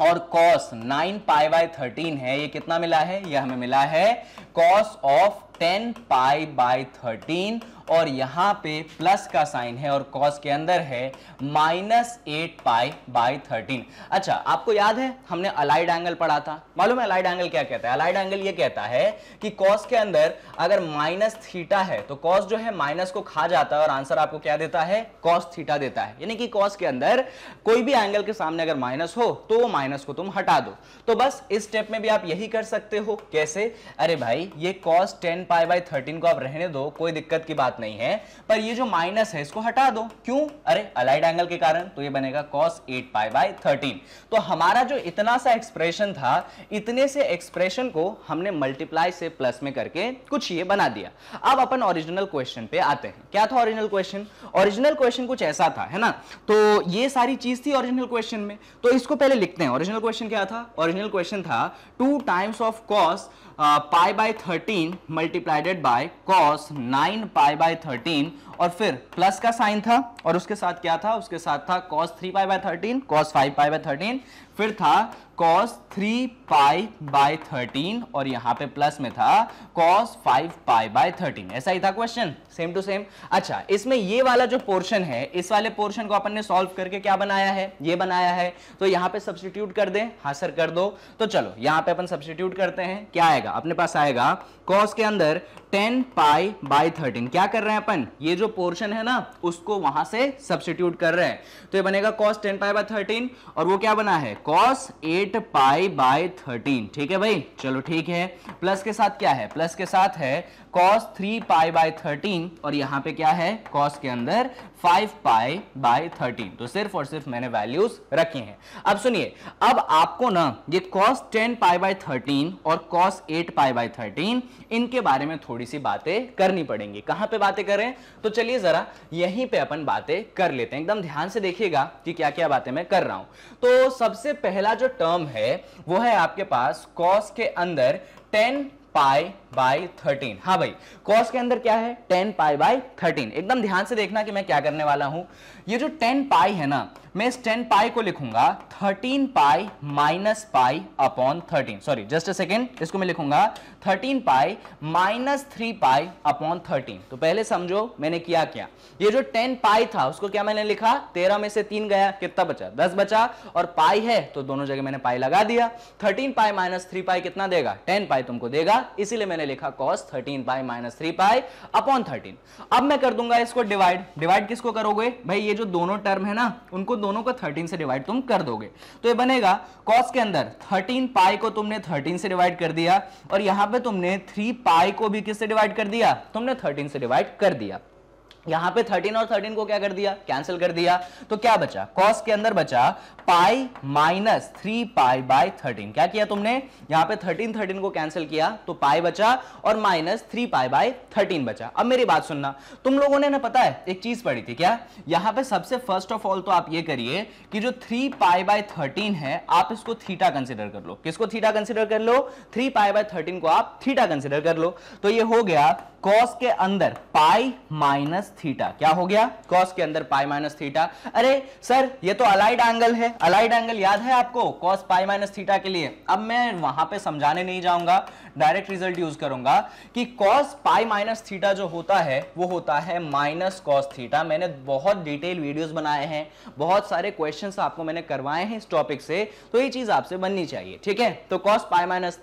और cos 9 पाई बाय 13 है, ये कितना मिला है, ये हमें मिला है cos ऑफ 10 पाई बाय 13, और यहां पे प्लस का साइन है और cos के अंदर है माइनस 8 पाई बाय 13। अच्छा, आपको याद है हमने अलाइड एंगल पढ़ा था, मालूम है अलाइड एंगल क्या कहता है, अलाइड एंगल ये कहता है कि cos के अंदर अगर माइनस थीटा है तो cos जो है माइनस को खा जाता है और आंसर आपको क्या देता है, cos थीटा देता है। यानी कि cos के अंदर कोई भी एंगल के सामने अगर माइनस हो तो वो माइनस को तुम हटा दो। तो बस इस स्टेप में भी आप यही कर सकते हो। कैसे, अरे भाई ये cos 10 पाई बाय 13 को आप रहने दो, कोई दिक्कत की बात नहीं है, पर ये जो माइनस है इसको हटा दो। क्यों? अरे अलाइड एंगल के कारण, तो ये बनेगा cos 8 पाई बाय 13। तो हमारा जो इतना सा एक्सप्रेशन था, इतने से एक्सप्रेशन को हमने मल्टीप्लाई से प्लस में करके कुछ ये बना दिया। अब अपन ओरिजिनल क्वेश्चन पे आते हैं। क्या था ओरिजिनल क्वेश्चन? ओरिजिनल क्वेश्चन कुछ ऐसा था, है ना। तो ये सारी चीज थी ओरिजिनल क्वेश्चन में, तो इसको पहले लिखते हैं। ओरिजिनल क्वेश्चन क्या था? ओरिजिनल क्वेश्चन था 2 times of cos pi by 13 मल्टीप्लाइडेड by cos 9 pi by 13, और फिर प्लस का साइन था, और उसके साथ क्या था? उसके साथ था cos 3 pi by 13, cos 5 pi by 13, फिर था cos 3 पाई बाय 13, और यहां पे प्लस में था cos 5 पाई बाय 13। ऐसा ही था क्वेश्चन, सेम टू सेम। अच्छा, इसमें ये वाला जो पोर्शन है, इस वाले पोर्शन को अपन ने सॉल्व करके क्या बनाया है? ये बनाया है। तो यहां पे सब्स्टिट्यूट कर दें। हाँ सर कर दो। तो चलो यहां पे अपन सब्स्टिट्यूट करते हैं। क्या आएगा अपने पास? आएगा cos के अंदर 10 पाई बाय 13। क्या कर रहे हैं अपन? ये जो पोर्शन है ना, उसको वहां से सब्स्टिट्यूट कर रहे हैं। तो ये बनेगा cos 10 पाई बाय 13, और वो क्या बना है? cos 8 pi by 13। ठीक है भाई, चलो ठीक है। प्लस के साथ क्या है? प्लस के साथ है cos 3 पाई बाय 13, और यहां पे क्या है? cos के अंदर 5 पाई बाय 13। तो सिर्फ और सिर्फ मैंने वैल्यूज रखी हैं। अब सुनिए, अब आपको ना ये cos 10 पाई बाय 13 और cos 8 पाई बाय 13, इनके बारे में थोड़ी सी बातें करनी पड़ेंगी। कहां पे बातें करें? तो चलिए जरा यहीं पे अपन बातें कर लेते हैं। एकदम ध्यान से देखिएगा कि क्या क्या बातें मैं कर रहा हूं। तो सबसे पहला जो टर्म है वो है आपके पास cos के अंदर 10 पाई बाय 13। हाँ भाई, cos के अंदर क्या है? 10 पाई बाय 13। एकदम ध्यान से देखना कि मैं क्या करने वाला हूं। ये जो 10 पाई है ना, मैं इस 10 पाई को लिखूंगा 13 pi minus pi upon 13। Sorry just a second, इसको मैं लिखूंगा 13 पाई माइनस 3 पाई अपॉन 13। तो पहले समझो मैंने किया क्या। ये जो 10 पाई था उसको क्या मैंने लिखा? 13 में से 3 गया, कितना बचा? 10 बचा, और पाई है तो दोनों जगह मैंने पाई लगा दिया। 13 पाई माइनस 3 पाई कितना देगा? 10 पाई तुमको देगा, इसीलिए मैंने लिखा cos 13 pi minus 3 pi upon 13। अब मैं कर दूंगा इसको डिवाइड। डिवाइड किसको करोगे भाई? ये जो दोनों टर्म है ना, उनको दोनों को 13 से डिवाइड तुम कर दोगे। तो ये बनेगा cos के अंदर 13 पाई को तुमने 13 से डिवाइड कर दिया, और यहां पे तुमने 3 पाई को भी किससे डिवाइड कर दिया? तुमने 13 से डिवाइड कर दिया। यहां पे 13 और 13 को क्या कर दिया? कैंसिल कर दिया। तो क्या बचा? cos के अंदर बचा पाई माइनस 3 पाई बाय 13। क्या किया तुमने? यहां पे 13 को कैंसिल किया तो पाई बचा, और माइनस 3 पाई बाय 13 बचा। अब मेरी बात सुनना, तुम लोगों ने ना पता है एक चीज पढ़ी थी क्या? यहां पे सबसे फर्स्ट ऑफ ऑल तो आप ये करिए कि जो 3 पाई बाय 13 है, आप इसको थीटा कंसिडर कर लो। किसको थीटा कंसिडर कर लो? 3 पाई बाय 13 को आप थीटा कंसिडर कर लो। तो ये हो गया cos के अंदर पाई माइनस थीटा। क्या हो गया? cos के अंदर पाई माइनस थीटा। अरे सर ये तो अलाइड एंगल है। अलाइड एंगल याद है आपको? cos पाई माइनस थीटा के लिए। अब मैं वहां पे समझाने नहीं जाऊंगा, डायरेक्ट रिजल्ट यूज करूंगा कि cos पाई माइनस थीटा जो होता है वो होता है माइनस cos थीटा। मैंने बहुत डिटेल वीडियोस बनाए हैं, बहुत सारे क्वेश्चंस आपको मैंने करवाए हैं इस टॉपिक से, तो ये चीज आपसे बननी चाहिए। ठीक है, तो cos पाई माइनस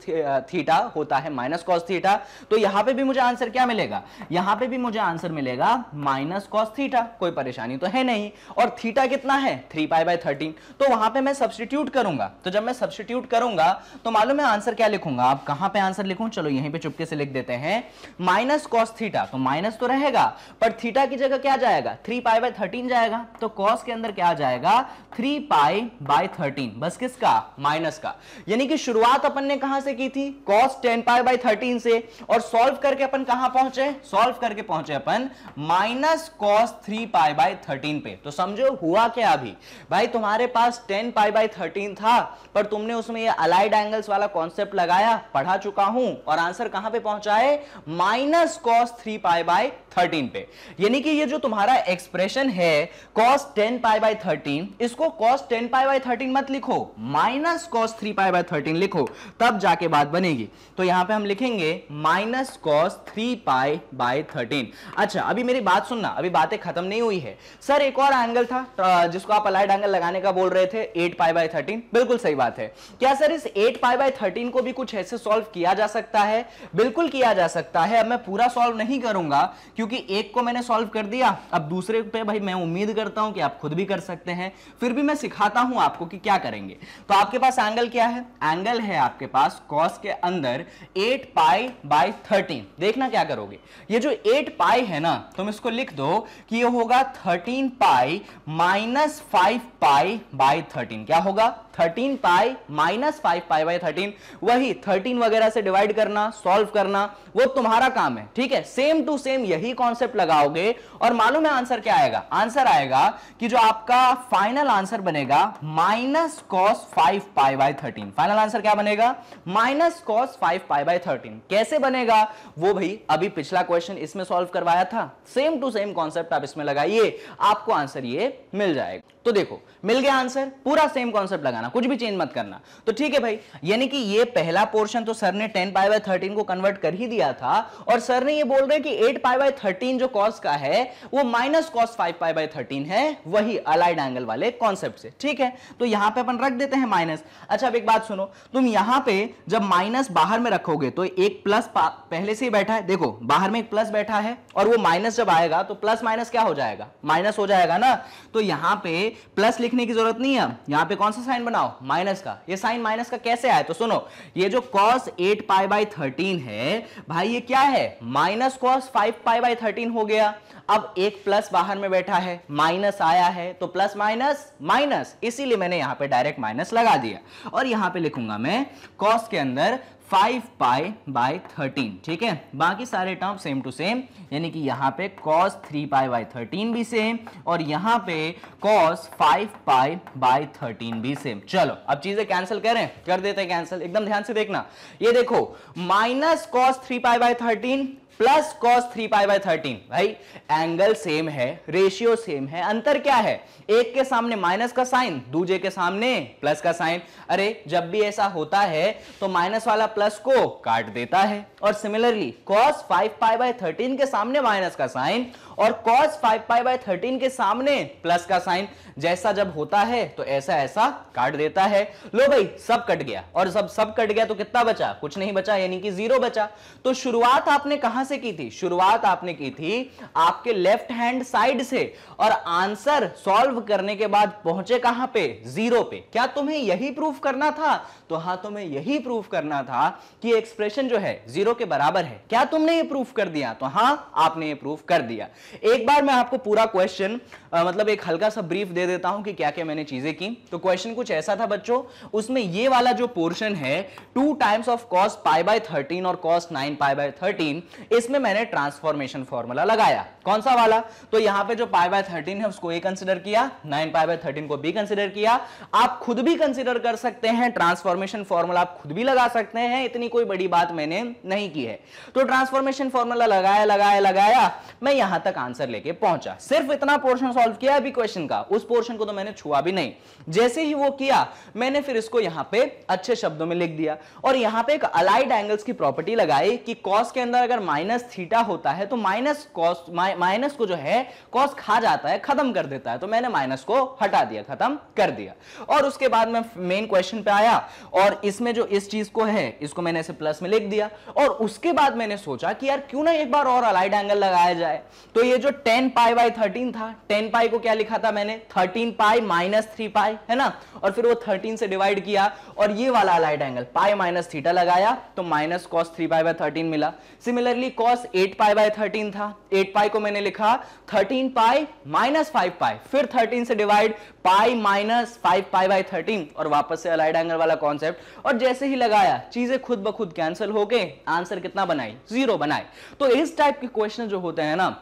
थीटा होता है माइनस cos थीटा। तो यहां पे भी मुझे आंसर क्या मिलेगा? यहां पे भी मुझे आंसर मिलेगा माइनस cos थीटा। कोई परेशानी तो है नहीं। और थीटा कितना है? 3 पाई बाय 13। तो वहां पे मैं सब्स्टिट्यूट करूंगा। तो जब मैं सब्स्टिट्यूट करूंगा तो मालूम है आंसर क्या लिखूंगा? आप कहां पे आंसर लिखूं? चलो यहीं पे चुपके से लिख देते हैं माइनस cos थीटा। तो माइनस तो रहेगा, पर थीटा की जगह क्या जाएगा? 3 पाई बाय 13 जाएगा। तो cos के अंदर क्या जाएगा? 3 पाई बाय 13। बस किसका? माइनस का। यानी कि शुरुआत अपन ने कहां से की थी? cos 10 पाई बाय 13 से, और सॉल्व करके अपन कहां पहुंचे? सॉल्व करके पहुंचे अपन माइनस cos 3 पाई बाय 13 पे। तो समझो हुआ क्या? अभी भाई तुम्हारे पास 10 पाई बाय 13 था, पर तुमने उसमें ये अलाइड एंगल्स वाला कॉन्सेप्ट लगाया, पढ़ा चुका हूं, और आंसर कहां पे पहुंचा है? माइनस cos 3 पाई बाय 13 पे। यानी कि ये जो तुम्हारा एक्सप्रेशन है cos 10 पाई बाय 13, इसको cos 10 पाई बाय 13 मत लिखो, माइनस cos 3 पाई बाय 13 लिखो, तब जाके बात बनेगी। तो यहां पे हम लिखेंगे माइनस cos 3 पाई बाय 13। अच्छा अभी मेरी बात बात सुनना, अभी बातें खत्म नहीं हुई है। सर एक और एंगल था जिसको आप अलाइड एंगल लगाने का बोल रहे थे, 8π/13। बिल्कुल सही बात है। क्या सर इस 8π/13 को भी कुछ ऐसे सॉल्व किया जा सकता है? बिल्कुल किया जा सकता है। अब मैं पूरा सॉल्व नहीं करूंगा क्योंकि एक को मैंने सॉल्व कर दिया, अब दूसरे पे भाई मैं उम्मीद करता हूं कि आप खुद भी कर सकते हैं, फिर भी मैं सिखाता हूं आपको कि क्या करेंगे। तो आपके पास एंगल क्या है? एंगल है आपके पास कॉस के अंदर 8π/13। देखना क्या करोगे, ये जो 8π है ना, तुम इसको लिख दो कि ये होगा 13π माइनस 5π/13। क्या होगा? 13π माइनस 5π/13। वही 13 वगैरह से डिवाइड करना, सॉल्व करना, वो तुम्हारा काम है, ठीक है। सेम टू सेम यही कॉन्सेप्ट लगाओगे और मालूम है आंसर क्या आएगा? आंसर आएगा कि जो आपका फाइनल आंसर बनेगा माइनस कॉस 5π/13। फाइनल आंसर क्या बनेगा? Minus cos 5π/13। कैसे बनेगा वो भाई अभी पिछला क्वेश्चन इसमें सॉल्व करवाया था, सेम टू सेम कॉन्सेप्ट आप इसमें लगाइए, आपको आंसर ये मिल जाएगा। तो देखो मिल गया आंसर, पूरा सेम कॉन्सेप्ट लगाना, कुछ भी चेंज मत करना। तो ठीक है भाई, यानी कि ये पहला पोर्शन तो सर ने 10π/13 को कन्वर्ट कर ही दिया था, और सर ने ये बोल रहे कि 8π/13 जो कॉस का है वो माइनस कॉस 5π/13 है, वही अलाइड एंगल वाले कॉन्सेप्ट से, ठीक है। तो यहां पे अपन रख देते हैं माइनस। अच्छा अब एक बात सुनो, तुम यहां पे जब माइनस बाहर में रखोगे तो एक प्लस पहले से ही बैठा है, देखो बाहर में एक प्लस बैठा है, और वो माइनस जब आएगा तो प्लस माइनस क्या हो जाएगा? माइनस हो जाएगा ना। तो यहां पे प्लस लिखने की जरूरत नहीं है, यहां पे कौन सा साइन बनाओ? माइनस का। ये साइन माइनस का कैसे आया? तो सुनो, ये जो cos 8π/13 है भाई, ये क्या है? माइनस cos 5π/13 हो गया। अब एक प्लस बाहर में बैठा है, माइनस आया है, तो प्लस माइनस माइनस, इसीलिए मैंने यहां पे डायरेक्ट माइनस लगा दिया, और यहां पे लिखूंगा मैं cos के अंदर 5π/13, ठीक है। बाकी सारे टर्म सेम टू सेम, यानी कि यहां पे cos 3π/13 भी सेम, और यहां पे cos 5π/13 भी सेम। चलो अब चीजें कैंसिल करें, कर देते हैं कैंसिल, एकदम ध्यान से देखना। ये देखो माइनस cos 3π/13 प्लस cos 3π/13, भाई एंगल सेम है, रेशियो सेम है, अंतर क्या है? एक के सामने माइनस का साइन, दूसरे के सामने प्लस का साइन। अरे जब भी ऐसा होता है तो माइनस वाला प्लस को काट देता है, और सिमिलरली cos 5π/13 के सामने माइनस का साइन और cos 5π/13 के सामने प्लस का साइन, जैसा जब होता है तो ऐसा ऐसा काट देता है। लो भाई सब कट गया, और सब कट गया तो कितना बचा? कुछ नहीं बचा, यानी कि 0 बचा। तो शुरुआत आपने कहां से की थी? शुरुआत आपने की थी आपके लेफ्ट हैंड साइड से, और आंसर सॉल्व करने के बाद पहुंचे कहां पे? 0 पे। क्या तुम्हें यही प्रूफ करना था? तो हां, तुम्हें यही प्रूफ करना था कि एक्सप्रेशन जो है 0 के बराबर है। क्या तुमने ये प्रूफ कर दिया? तो हां, आपने ये प्रूफ कर दिया। एक बार मैं आपको पूरा क्वेश्चन मतलब एक हल्का सा ब्रीफ दे देता हूं कि क्या क्या मैंने चीजें की। तो क्वेश्चन कुछ ऐसा था बच्चों, उसमें ये वाला जो पोर्शन है 2 टाइम्स ऑफ cos π/13 और cos 9π/13, इसमें मैंने ट्रांसफॉर्मेशन फॉर्मूला लगाया। कौन सा वाला? तो यहां पे जो π/13 है उसको ए कंसिडर किया, 9π/13 को बी कंसिडर किया। आप खुद भी कंसिडर कर सकते हैं, ट्रांसफॉर्मेशन फॉर्मूला आप खुद भी लगा सकते हैं, इतनी कोई बड़ी बात मैंने नहीं की है। तो ट्रांसफॉर्मेशन फॉर्मूला लगाया, मैं यहां तक आंसर लेके पहुंचा। सिर्फ इतना पोर्शन सॉल्व किया अभी क्वेश्चन का, उस पोर्शन को तो मैंने छुआ भी नहीं। जैसे ही वो किया मैंने फिर इसको यहां पे अच्छे शब्दों में लिख दिया, और यहां पे एक अलाइड एंगल्स की प्रॉपर्टी लगाई कि cos के अंदर अगर माइनस थीटा होता है तो माइनस को जो है cos खा जाता है, खत्म कर देता है। तो मैंने माइनस को हटा दिया, खत्म कर दिया। और उसके बाद मैं मेन क्वेश्चन पे आया, और इसमें जो इस चीज को है इसको मैंने ऐसे प्लस में लिख दिया, और उसके बाद मैंने सोचा कि यार क्यों ना एक बार और अलाइड एंगल लगाया जाए। तो ये जो 10π/13 था, 10π को क्या लिखा था मैंने? 13π माइनस 3π, है ना, और फिर वो 13 से डिवाइड किया, और ये वाला allied angle pi minus theta लगाया तो माइनस cos 3π/13 मिला। सिमिलरली cos 8π/13 था, 8π को मैंने लिखा 13π माइनस 5π, फिर 13 से डिवाइड पाई माइनस 5π/13, और वापस से अलाइड एंगल वाला कॉन्सेप्ट, और जैसे ही लगाया चीजें खुद ब खुद कैंसिल हो गए, आंसर कितना बनाई? 0 बनाए। तो इस टाइप के क्वेश्चन जो होते हैं ना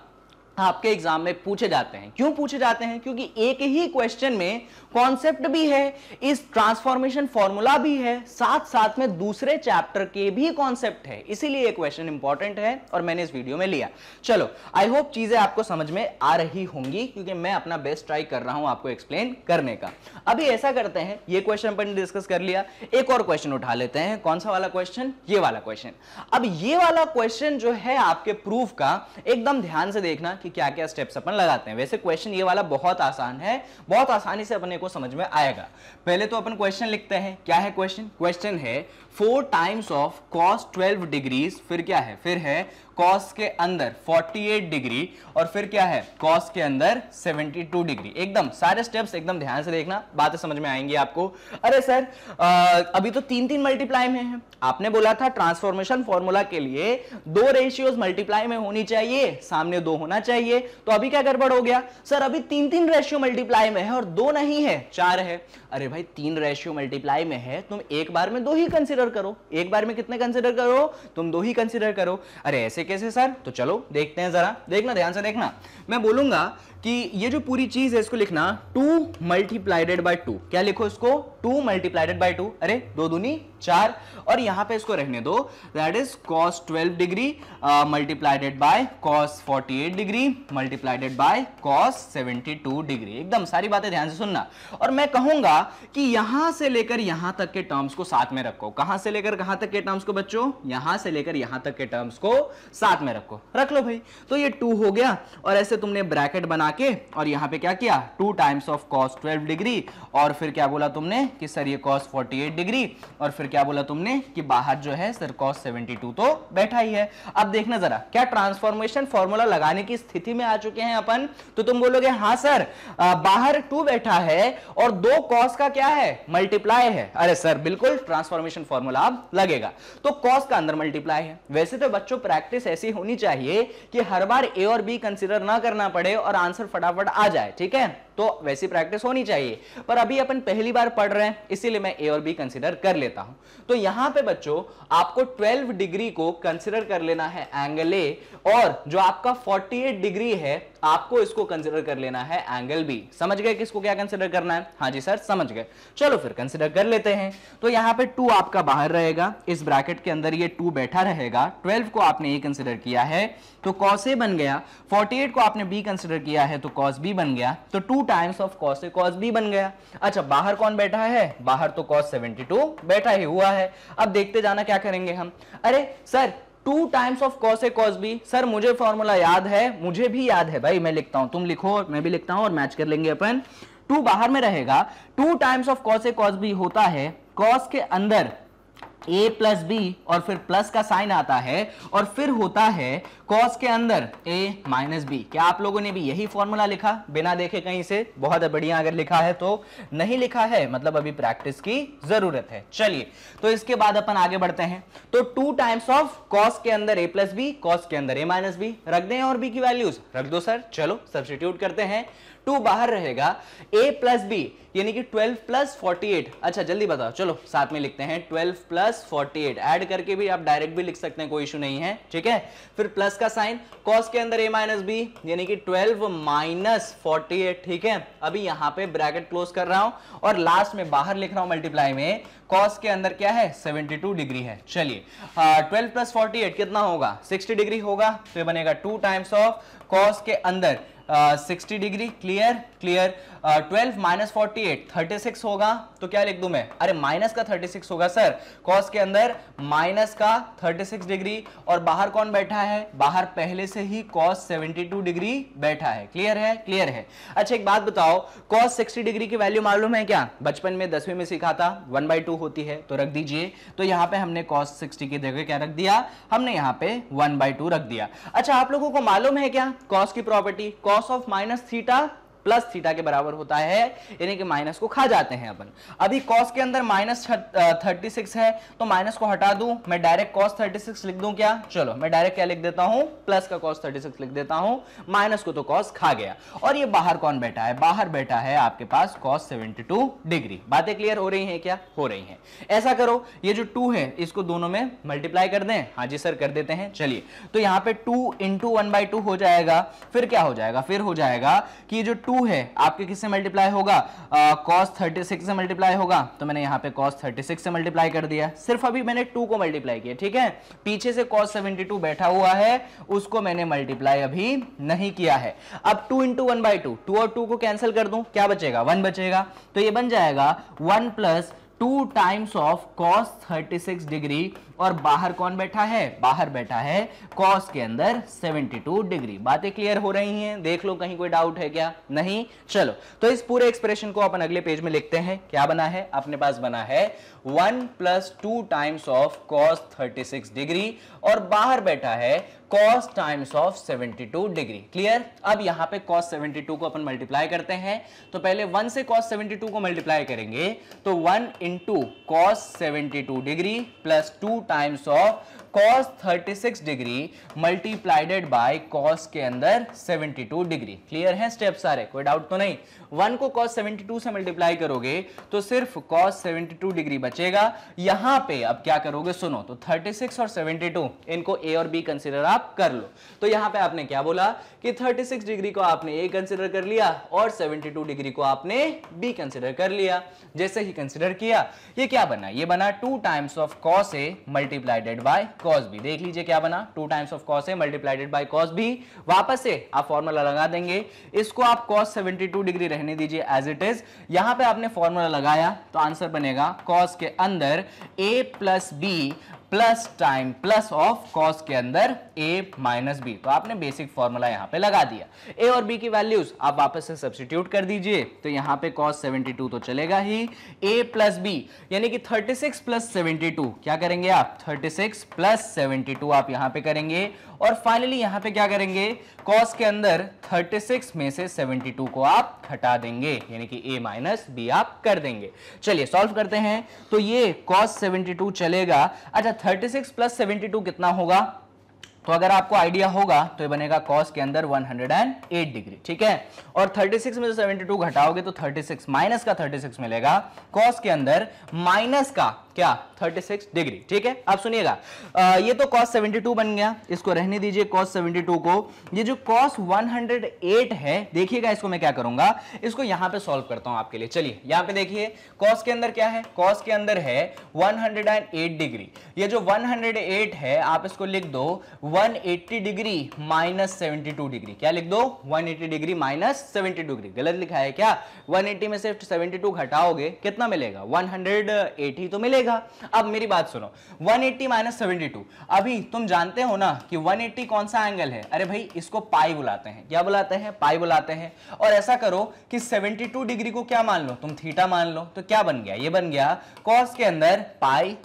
आपके एग्जाम में पूछे जाते हैं। क्यों पूछे जाते हैं? क्योंकि एक ही क्वेश्चन में कॉन्सेप्ट भी है, इस ट्रांसफॉर्मेशन फॉर्मूला भी है, साथ साथ में दूसरे चैप्टर के भी कॉन्सेप्ट है, इसीलिए ये क्वेश्चन इंपॉर्टेंट है और मैंने इस वीडियो में लिया। चलो आई होप चीजें आपको समझ में आ रही होंगी, क्योंकि मैं अपना बेस्ट ट्राई कर रहा हूं आपको एक्सप्लेन करने का। अभी ऐसा करते हैं, ये क्वेश्चन अपन ने डिस्कस कर लिया, एक और क्वेश्चन उठा लेते हैं। कौन सा वाला क्वेश्चन? ये वाला क्वेश्चन। अब ये वाला क्वेश्चन जो है आपके प्रूफ का, एकदम ध्यान से देखना कि क्या क्या स्टेप्स अपन लगाते हैं। वैसे क्वेश्चन ये वाला बहुत आसान है, बहुत आसानी से अपने को समझ में आएगा। पहले तो अपन क्वेश्चन लिखते हैं। क्या है क्वेश्चन? क्वेश्चन है 4 टाइम्स ऑफ cos 12 डिग्रीज, फिर क्या है, फिर है cos के अंदर 48 डिग्री, और फिर क्या है cos के अंदर 72 डिग्री। एकदम सारे स्टेप्स एकदम ध्यान से देखना, बातें समझ में आएंगी आपको। अरे सर अभी तो 3-3 मल्टीप्लाई में है, आपने बोला था ट्रांसफॉर्मेशन फॉर्मूला के लिए 2 रेशियोज मल्टीप्लाई में होनी चाहिए, सामने 2 होना चाहिए, तो अभी क्या गड़बड़ हो गया? सर अभी 3-3 रेशियो मल्टीप्लाई में है और 2 नहीं है, 4 है। अरे भाई 3 रेशियो मल्टीप्लाई में है, तुम एक बार में 2 ही कंसीडर करो। एक बार में कितने कंसीडर करो? तुम 2 ही कंसीडर करो। अरे ऐसे कैसे सर? तो चलो देखते हैं, जरा देखना, ध्यान से देखना। मैं बोलूंगा कि ये जो पूरी चीज है इसको लिखना 2 मल्टीप्लाइडेड बाय 2। क्या लिखो इसको? 2 मल्टीप्लाइडेड बाय 2। अरे 2 दूनी 4, और यहां पे इसको रहने दो, that is cos 12 degree मल्टीप्लाइडेड by cos 48 degree मल्टीप्लाइडेड by cos 72 degree. एकदम सारी बातें ध्यान से सुनना। और मैं कहूंगा कि यहां से लेकर यहां तक के टर्म्स को साथ में रखो। कहां से लेकर कहां तक के टर्म्स को बच्चों? यहां से लेकर यहां तक के टर्म्स को साथ में रखो। रख लो भाई। तो ये 2 हो गया, और ऐसे तुमने ब्रैकेट बना के और यहां पे क्या किया? 2 टाइम्स ऑफ cos 12 डिग्री, और फिर क्या बोला तुमने कि सर ये cos 48 डिग्री, और फिर क्या बोला तुमने कि बाहर जो है सर cos 72 तो बैठा ही है। अब देखना जरा, क्या ट्रांसफॉर्मेशन फॉर्मूला लगाने की स्थिति में आ चुके हैं अपन? तो तुम बोलोगे हाँ सर बाहर 2 बैठा है और 2 cos का क्या है? मल्टीप्लाई है। अरे सर बिल्कुल, ट्रांसफॉर्मेशन फॉर्मूला अब लगेगा। तो cos का अंदर मल्टीप्लाई है। वैसे तो बच्चों प्रैक्टिस ऐसी होनी चाहिए कि हर बार a और b कंसीडर ना करना पड़े और आंसर फटाफट आ जाए, ठीक है? तो वैसी प्रैक्टिस होनी चाहिए, पर अभी अपन पहली बार पढ़ रहे हैं इसीलिए मैं ए और बी कंसीडर कर लेता हूं। तो यहां पे बच्चों आपको 12 डिग्री को कंसीडर कर लेना है एंगल ए, और जो आपका 48 डिग्री है आपको इसको कंसीडर कर लेना है एंगल बी। समझ गए किसको क्या कंसीडर करना है? हाँ जी सर समझ गए। चलो फिर कंसीडर कर लेते हैं। तो यहां पे 2 आपका बाहर रहेगा, इस ब्रैकेट के अंदर ये 2 बैठा रहेगा। 12 को आपने ए कंसीडर किया है तो cos a बन गया, 48 को आपने b कंसीडर किया है तो cos b बन गया, तो 2 times of cos a cos b बन गया। अच्छा बाहर कौन बैठा है? बाहर तो cos 72 बैठा ही हुआ है। अब देखते जाना क्या करेंगे हम। अरे sir 2 times of cos a cos b, sir मुझे फॉर्मूला याद है, मुझे भी याद है भाई, मैं लिखता हूं, तुम लिखो मैं भी लिखता हूं और मैच कर लेंगे अपन। 2 बाहर में रहेगा, 2 times of cos a cos b होता है cos के अंदर a प्लस बी, और फिर प्लस का साइन आता है, और फिर होता है cos के अंदर a माइनस बी। क्या आप लोगों ने भी यही फॉर्मूला लिखा बिना देखे कहीं से? बहुत बढ़िया, अगर लिखा है तो। नहीं लिखा है मतलब अभी प्रैक्टिस की जरूरत है। चलिए तो इसके बाद अपन आगे बढ़ते हैं। तो 2 टाइम्स ऑफ cos के अंदर a प्लस बी, cos के अंदर a माइनस बी, रख दें और b की वैल्यूज रख दो सर। चलो सब्स्टिट्यूट करते हैं। 2 बाहर रहेगा, a प्लस बी यानी कि 12 प्लस 48। अच्छा जल्दी बताओ, चलो साथ में लिखते हैं 12 प्लस 48, ऐड करके भी आप डायरेक्ट भी लिख सकते हैं, कोई इशू नहीं है, ठीक है? फिर प्लस का साइन, cos के अंदर a माइनस बी यानी कि 12 माइनस 48, ठीक है? अभी यहां पे ब्रैकेट क्लोज कर रहा हूं और लास्ट में बाहर लिख रहा हूं मल्टीप्लाई में, cos के अंदर क्या है? 72 डिग्री है। चलिए 12 प्लस 48 कितना होगा? 60 डिग्री होगा, तो ये बनेगा 2 टाइम्स ऑफ cos के अंदर 60 डिग्री। Clear clear. 12 माइनस 48 36 होगा, तो क्या लिख दूं मैं? अरे माइनस का 36 होगा सर, cos के अंदर माइनस का 36 डिग्री, और बाहर कौन बैठा है? बाहर पहले से ही cos 72 डिग्री बैठा है। क्लियर है? क्लियर है। अच्छा एक बात बताओ, cos 60 डिग्री की वैल्यू मालूम है क्या? बचपन में 10वीं में सीखा था, 1/2 होती है, तो रख दीजिए। तो यहां पे हमने cos 60 की जगह क्या रख दिया? हमने यहां पे 1/2 रख दिया। अच्छा आप लोगों को मालूम है क्या cos की property? cos of minus theta plus theta के बराबर होता है, यानी कि माइनस को खा जाते हैं अपन। अभी cos के अंदर माइनस 36 है, तो माइनस को हटा दूं, मैं डायरेक्ट cos 36 लिख दूं क्या? चलो मैं डायरेक्ट क्या लिख देता हूं? प्लस का cos 36 लिख देता हूं, माइनस को तो cos खा गया। और ये बाहर कौन बैठा है? बाहर बैठा है आपके पास cos 72 डिग्री। बातें क्लियर हो रही हैं क्या? हो रही हैं। ऐसा करो, ये जो 2 है इसको दोनों में मल्टीप्लाई कर दें। हाँ जी सर कर देते हैं। चलिए तो यहाँ पे 2 इंटू 1/2 हो जाएगा, फिर क्या हो जाएगा? फिर हो जाएगा कि ये जो 2 है आपके किससे मल्टीप्लाई होगा? cos 36 से मल्टीप्लाई होगा, तो मैंने यहां पे cos 36 से मल्टीप्लाई कर दिया। सिर्फ अभी मैंने 2 को मल्टीप्लाई किया, ठीक है? पीछे से cos 72 बैठा हुआ है, उसको मैंने मल्टीप्लाई अभी नहीं किया है। अब 2 इंटू 1/2, 2 और 2 को कैंसिल कर दूं, क्या बचेगा? 1 बचेगा, तो ये बन जाएगा 1 plus 2 times of cos 36 degree और बाहर कौन बैठा है, बाहर बैठा है कॉस के अंदर 72 डिग्री। बातें क्लियर हो रही हैं, देख लो कहीं कोई डाउट है क्या, नहीं। चलो तो इस पूरे एक्सप्रेशन को अपन अगले पेज में लिखते हैं। क्या बना है अपने पास, बना है 1 + 2 टाइम्स ऑफ cos 36 डिग्री और बाहर बैठा है cos times of 72 degree. Clear. अब यहां पे cos 72 को अपन मल्टीप्लाई करते हैं, तो पहले 1 से cos 72 को मल्टीप्लाई करेंगे तो 1 * cos 72 degree plus 2 times of cos 36 degree मल्टीप्लाइडेड by cos के अंदर 72 डिग्री। क्लियर है स्टेप सारे, कोई डाउट तो नहीं। 1 को cos 72 से मल्टीप्लाई करोगे तो सिर्फ cos 72 डिग्री बचेगा। यहां पे अब क्या करोगे सुनो, तो 36 और 72 इनको a और b कंसीडर आप कर लो। तो यहां पे आपने क्या बोला कि 36 डिग्री को आपने a कंसीडर कर लिया और 72 डिग्री को आपने b कंसीडर कर लिया। जैसे ही कंसीडर किया ये क्या बना, ये बना 2 times of cos a multiplied by cos b। देख लीजिए क्या बना, 2 times of cos a multiplied by cos b। वापस से आप फॉर्मूला लगा देंगे, इसको आप cos 72 डिग्री रहने दीजिए एज इट इज। यहां पे आपने फॉर्मूला लगाया तो आंसर बनेगा cos के अंदर a + b plus time plus of cos के अंदर a - b। तो आपने बेसिक फॉर्मूला यहां पे लगा दिया। a और b की वैल्यूज आप वापस से सब्स्टिट्यूट कर दीजिए, तो यहां पे cos 72 तो चलेगा ही, a + b यानी कि 36 + 72 क्या करेंगे आप, 36 + 72 आप यहां पे करेंगे और फाइनली यहां पे क्या करेंगे, cos के अंदर 36 में से 72 को आप हटा देंगे यानी कि a - b आप कर देंगे। चलिए सॉल्व करते हैं, तो ये cos 72 चलेगा। अच्छा 36 + 72 कितना होगा, तो अगर आपको आइडिया होगा तो ये बनेगा cos के अंदर 108 डिग्री। ठीक है, और 36 में से 72 घटाओगे तो 36 माइनस का 36 मिलेगा, cos के अंदर माइनस का क्या 36 डिग्री। ठीक है, अब सुनिएगा, ये तो cos 72 बन गया, इसको रहने दीजिए cos 72 को। ये जो cos 108 है, देखिएगा इसको मैं क्या करूंगा, इसको यहां पे सॉल्व करता हूं आपके लिए। चलिए यहां पे देखिए cos के अंदर क्या है, cos के अंदर है 108 डिग्री। ये जो 108 है आप इसको लिख दो 180 डिग्री माइनस 72 डिग्री। क्या लिख दो, 180 डिग्री माइनस 72 डिग्री। गलत लिखा है क्या, 180 में से 72 घटाओगे कितना मिलेगा, 180 तो मिलेगा। अब मेरी बात सुनो, 180 - 72, अभी तुम जानते हो ना कि 180 कौन सा एंगल है, अरे भाई इसको पाई बुलाते हैं। क्या बुलाते हैं, पाई बुलाते हैं। और ऐसा करो कि 72 डिग्री को क्या मान लो, तुम थीटा मान लो, तो क्या बन गया, ये बन गया cos के अंदर पाई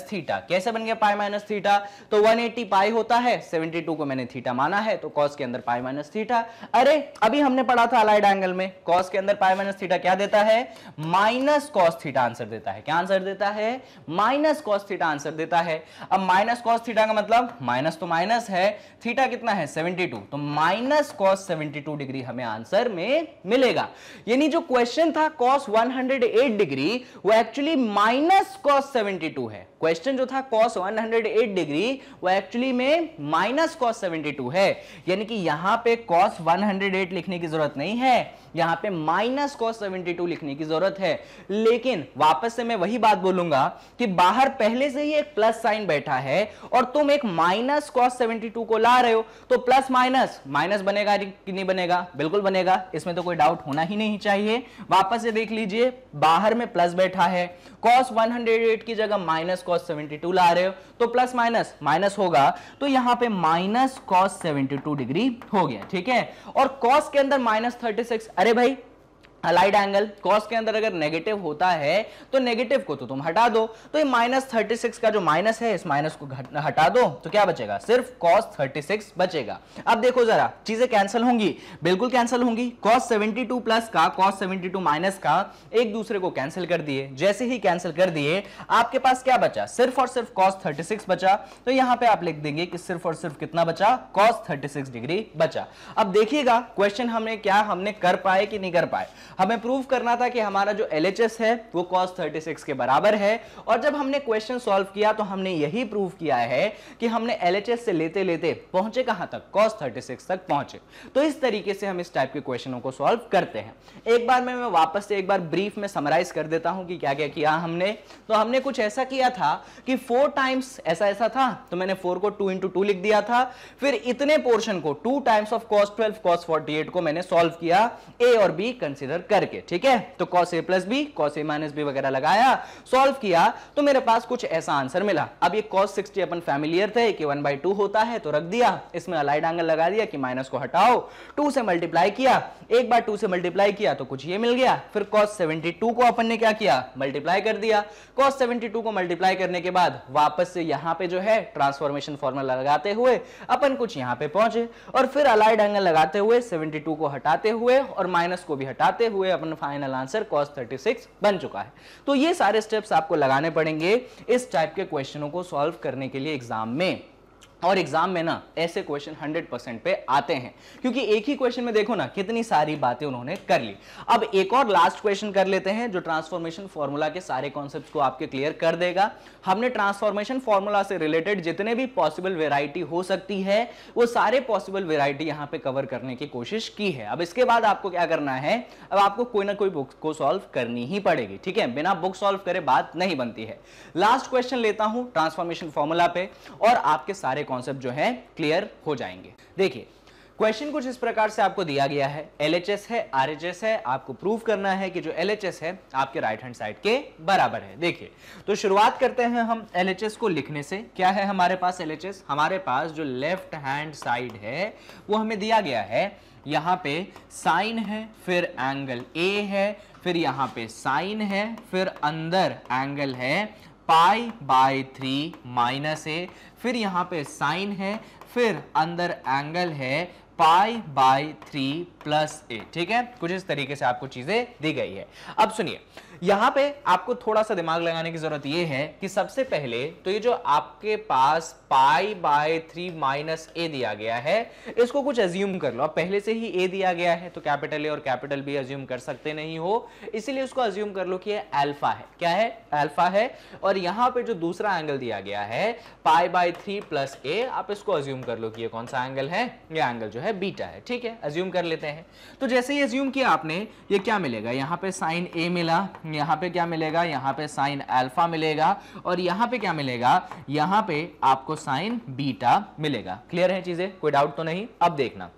- थीटा। कैसे बन गया पाई - थीटा, तो 180 पाई होता है, 72 को मैंने थीटा माना है, तो cos के अंदर पाई - थीटा। अरे अभी हमने पढ़ा था अलाइड एंगल में, cos के अंदर पाई - थीटा क्या देता है, -cos थीटा आंसर देता है। क्या आंसर देता है, -cos थीटा आंसर देता है। अब -cos थीटा का मतलब माइनस तो माइनस है, थीटा कितना है 72, तो -cos 72 डिग्री हमें आंसर में मिलेगा। यानी जो क्वेश्चन था cos 108 डिग्री वो एक्चुअली -cos 72 है। क्वेश्चन जो था cos 108 डिग्री वो एक्चुअली में -cos 72 है। यानी कि यहां पे cos 108 लिखने की जरूरत नहीं है, यहां पे -cos 72 लिखने की जरूरत है। लेकिन वापस से मैं वही बात बोलूंगा कि बाहर पहले से ही एक प्लस साइन बैठा है और तुम एक -cos 72 को ला रहे हो, तो प्लस माइनस बनेगा कि नहीं बनेगा, बिल्कुल बनेगा, इसमें तो कोई डाउट होना ही नहीं चाहिए। वापस से देख लीजिए, बाहर में प्लस बैठा है, cos 108 की जगह -cos 72 ला रहे हो, तो प्लस माइनस होगा, तो यहां पे -cos 72 डिग्री हो गया। ठीक है, और cos के अंदर -36, अरे भाई अलाइड एंगल cos के अंदर अगर नेगेटिव होता है तो नेगेटिव को तो तुम हटा दो, तो ये -36 का जो माइनस है इस माइनस को हटा दो, तो क्या बचेगा, सिर्फ cos 36 बचेगा। अब देखो जरा चीजें कैंसिल होंगी, बिल्कुल कैंसिल होंगी। cos 72 प्लस का cos 72 माइनस का एक दूसरे को कैंसिल कर दिए। जैसे ही कैंसिल कर दिए आपके पास क्या बचा, सिर्फ और सिर्फ cos 36 बचा। तो यहां पे आप लिख देंगे कि सिर्फ और सिर्फ कितना बचा, cos 36 डिग्री बचा। अब देखिएगा क्वेश्चन हमने कर पाए कि नहीं कर पाए। हमें प्रूव करना था कि हमारा जो LHS है वो cos 36 के बराबर है, और जब हमने क्वेश्चन सॉल्व किया तो हमने यही प्रूव किया है कि हमने LHS से लेते लेते पहुंचे कहां तक, cos 36 तक पहुंचे। तो इस तरीके से हम इस टाइप के क्वेश्चनों को सॉल्व करते हैं। एक बार मैं वापस से एक बार ब्रीफ में समराइज कर देता हूं कि क्या क्या किया हमने। तो हमने कुछ ऐसा किया था कि 4 टाइम्स ऐसा था, तो मैंने 4 को 2 × 2 लिख दिया था। फिर इतने पोर्शन को 2 टाइम्स ऑफ cos 12 cos 48 को मैंने सॉल्व किया, A और B कंसीडर करके, ठीक है। तो cos a plus B, cos a minus B वगैरह लगाया, सॉल्व किया तो मेरे पास कुछ ऐसा आंसर मिला। अब ये cos 60 अपन फैमिलियर थे कि 1/2 होता है तो रख दिया, इसमें अलाइड एंगल लगा दिया कि माइनस को हटाओ, 2 से मल्टीप्लाई किया, एक बार 2 से मल्टीप्लाई किया तो कुछ ये मिल गया। फिर cos 72 को अपन ने क्या किया, मल्टीप्लाई कर दिया। cos 72 को मल्टीप्लाई करने के बाद वापस से यहां पे जो है ट्रांसफॉर्मेशन फॉर्मूला लगाते हुए अपन कुछ यहां पे पहुंचे और फिर अलाइड एंगल लगाते हुए 72 को हटाते हुए और माइनस को भी हटाते हुए अपन फाइनल आंसर cos 36 बन चुका है। तो ये सारे स्टेप्स आपको लगाने पड़ेंगे इस टाइप के क्वेश्चनों को सॉल्व करने के लिए एग्जाम में। और एग्जाम में ना ऐसे क्वेश्चन 100% पे आते हैं, क्योंकि एक ही क्वेश्चन में देखो ना कितनी सारी बातें उन्होंने कर ली। अब एक और लास्ट क्वेश्चन कर लेते हैं जो ट्रांसफॉर्मेशन फॉर्मूला के सारे कॉन्सेप्ट्स को आपके क्लियर कर देगा। हमने ट्रांसफॉर्मेशन फॉर्मूला से रिलेटेड जितने भी पॉसिबल वेराइटी हो सकती है वो सारे पॉसिबल वेराइटी यहां पे कवर करने की कोशिश की है। अब इसके बाद आपको क्या करना है, अब आपको कोई ना कोई बुक को सॉल्व करनी ही पड़ेगी, ठीक है। बिना बुक सॉल्व करे बात नहीं बनती है। लास्ट क्वेश्चन लेता हूं ट्रांसफॉर्मेशन फॉर्मूला पे और आपके सारे कॉन्सेप्ट जो है क्लियर हो जाएंगे। देखिए क्वेश्चन कुछ इस प्रकार से आपको दिया गया है, LHS है, RHS है, आपको प्रूव करना है कि जो LHS है आपके राइट हैंड साइड के बराबर है। देखिए तो शुरुआत करते हैं हम LHS को लिखने से। क्या है हमारे पास LHS, हमारे पास जो लेफ्ट हैंड साइड है वो हमें दिया गया है, यहां पे साइन है, फिर एंगल A है, फिर यहां पे साइन है, फिर अंदर एंगल है π/3 माइनस A, फिर यहां पे साइन है, फिर अंदर एंगल है π/3 प्लस A, ठीक है। कुछ इस तरीके से आपको चीजें दी गई है। अब सुनिए यहां पे आपको थोड़ा सा दिमाग लगाने की जरूरत यह है कि सबसे पहले तो ये जो आपके पास π/3 माइनस A दिया गया है इसको कुछ अज्यूम कर लो। अब पहले से ही A दिया गया है तो कैपिटल A और कैपिटल B अज्यूम कर सकते नहीं हो, इसीलिए उसको अज्यूम कर लो कि ये अल्फा है। क्या है, अल्फा है। और यहां पे जो दूसरा एंगल दिया गया है π/3 प्लस A, आप इसको अज्यूम कर लो कि ये कौन सा एंगल है, ये एंगल जो है बीटा है, ठीक है। अज्यूम कर लेते हैं। तो जैसे ही अज्यूम किया आपने, ये क्या मिलेगा, यहां पे साइन A मिला, यहां पे क्या मिलेगा, यहां पे साइन अल्फा मिलेगा और यहां पे क्या मिलेगा, यहां पे आपको साइन बीटा मिलेगा। क्लियर है चीजें, कोई डाउट तो नहीं। अब देखना,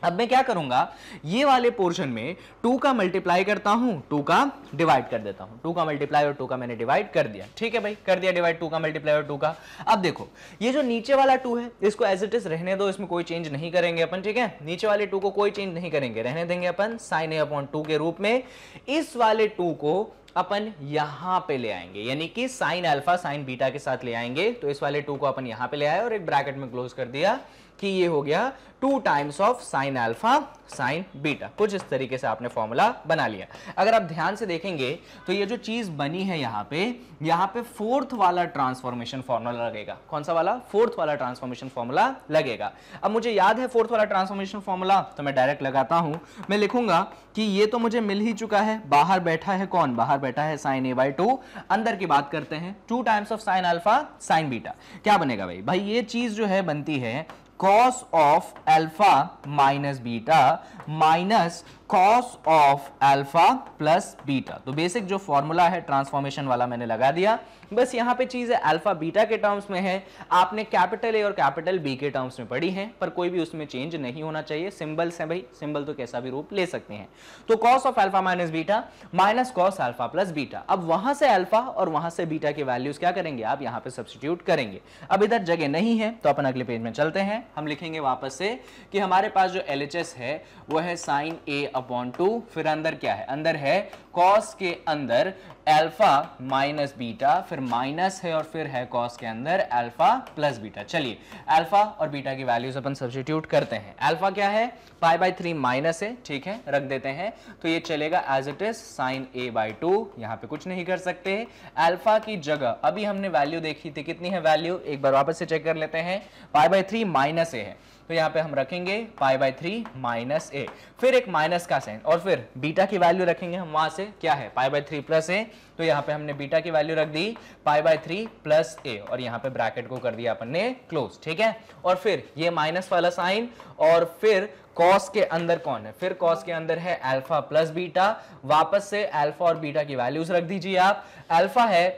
अब मैं क्या करूंगा, ये वाले पोर्शन में 2 का मल्टीप्लाई करता हूं, 2 का डिवाइड कर देता हूं। 2 का मल्टीप्लाई और 2 का मैंने डिवाइड कर दिया, ठीक है भाई, कर दिया डिवाइड 2 का मल्टीप्लाई और 2 का। अब देखो ये जो नीचे वाला 2 है इसको एज इट इज रहने दो, इसमें कोई चेंज नहीं करेंगे अपन, ठीक है। नीचे वाले 2 को कोई चेंज नहीं करेंगे, रहने देंगे अपन sin A/2 के रूप में। इस वाले 2 को अपन यहां पे ले आएंगे, यानी कि साइन अल्फा साइन बीटा के साथ ले आएंगे। तो इस वाले 2 को अपन यहां पे ले आए और एक ब्रैकेट में क्लोज कर दिया कि ये हो गया 2 times of sine alpha sign beta. कुछ इस तरीके से आपने फॉर्मूला बना लिया। अगर आप ध्यान से देखेंगे तो ये जो चीज बनी है यहां पे फोर्थ वाला ट्रांसफॉर्मेशन फॉर्मूला लगेगा। कौन सा वाला, फोर्थ वाला ट्रांसफॉर्मेशन फॉर्मूला लगेगा। अब मुझे याद है फोर्थ वाला ट्रांसफॉर्मेशन फॉर्मूला, तो मैं डायरेक्ट लगाता हूं। मैं लिखूंगा कि ये तो मुझे मिल ही चुका है, बाहर बैठा है कौन, बाहर बैठा है साइन A/2। अंदर की बात करते हैं, 2 times of sine alpha sign beta. क्या बनेगा भाई, ये चीज जो है बनती है cos of alpha minus beta minus cos of alpha plus beta. तो बेसिक जो फॉर्मूला है ट्रांसफॉर्मेशन वाला मैंने लगा दिया। बस यहां पे चीज है अल्फा बीटा के टर्म्स में है, आपने कैपिटल ए और कैपिटल बी के टर्म्स में पढ़ी है, पर कोई भी उसमें चेंज नहीं होना चाहिए। सिंबल्स हैं भाई, सिंबल तो कैसा भी रूप ले सकते हैं। तो cos of alpha minus beta minus cos alpha plus beta. अब वहां से अल्फा और वहां से बीटा की वैल्यूज क्या करेंगे, आप यहां पे सब्स्टिट्यूट करेंगे। अब इधर जगह नहीं है तो अपन अगले पेज में चलते हैं। हम लिखेंगे वापस से कि हमारे पास जो LHS है वो है साइन A/2, फिर अंदर क्या है, अंदर है cos के अंदर अल्फा माइनस बीटा, फिर माइनस है और फिर है cos के अंदर अल्फा प्लस बीटा। चलिए अल्फा और बीटा की वैल्यूज अपन सब्स्टिट्यूट करते हैं। अल्फा क्या है, π/3 माइनस है, ठीक है, रख देते हैं। तो ये चलेगा as it is sine A/2, यहां पे कुछ नहीं कर सकते। अल्फा की जगह अभी हमने वैल्यू देखी थी, कितनी है वैल्यू, एक बार वापस से चेक कर लेते हैं। π/3 माइनस A है तो यहाँ पे हम रखेंगे π/3 माइनस A, फिर एक माइनस का साइन और फिर बीटा की वैल्यू रखेंगे हम वहां से, क्या है π/3 प्लस A। तो यहाँ पे हमने बीटा की वैल्यू रख दी π/3 प्लस A और यहाँ पे ब्रैकेट को कर दिया अपन ने क्लोज, ठीक है। और फिर ये माइनस वाला साइन और फिर cos के अंदर कौन है, फिर cos के अंदर है अल्फा प्लस बीटा। वापस से अल्फा और बीटा की वैल्यूज रख दीजिए आप। अल्फा है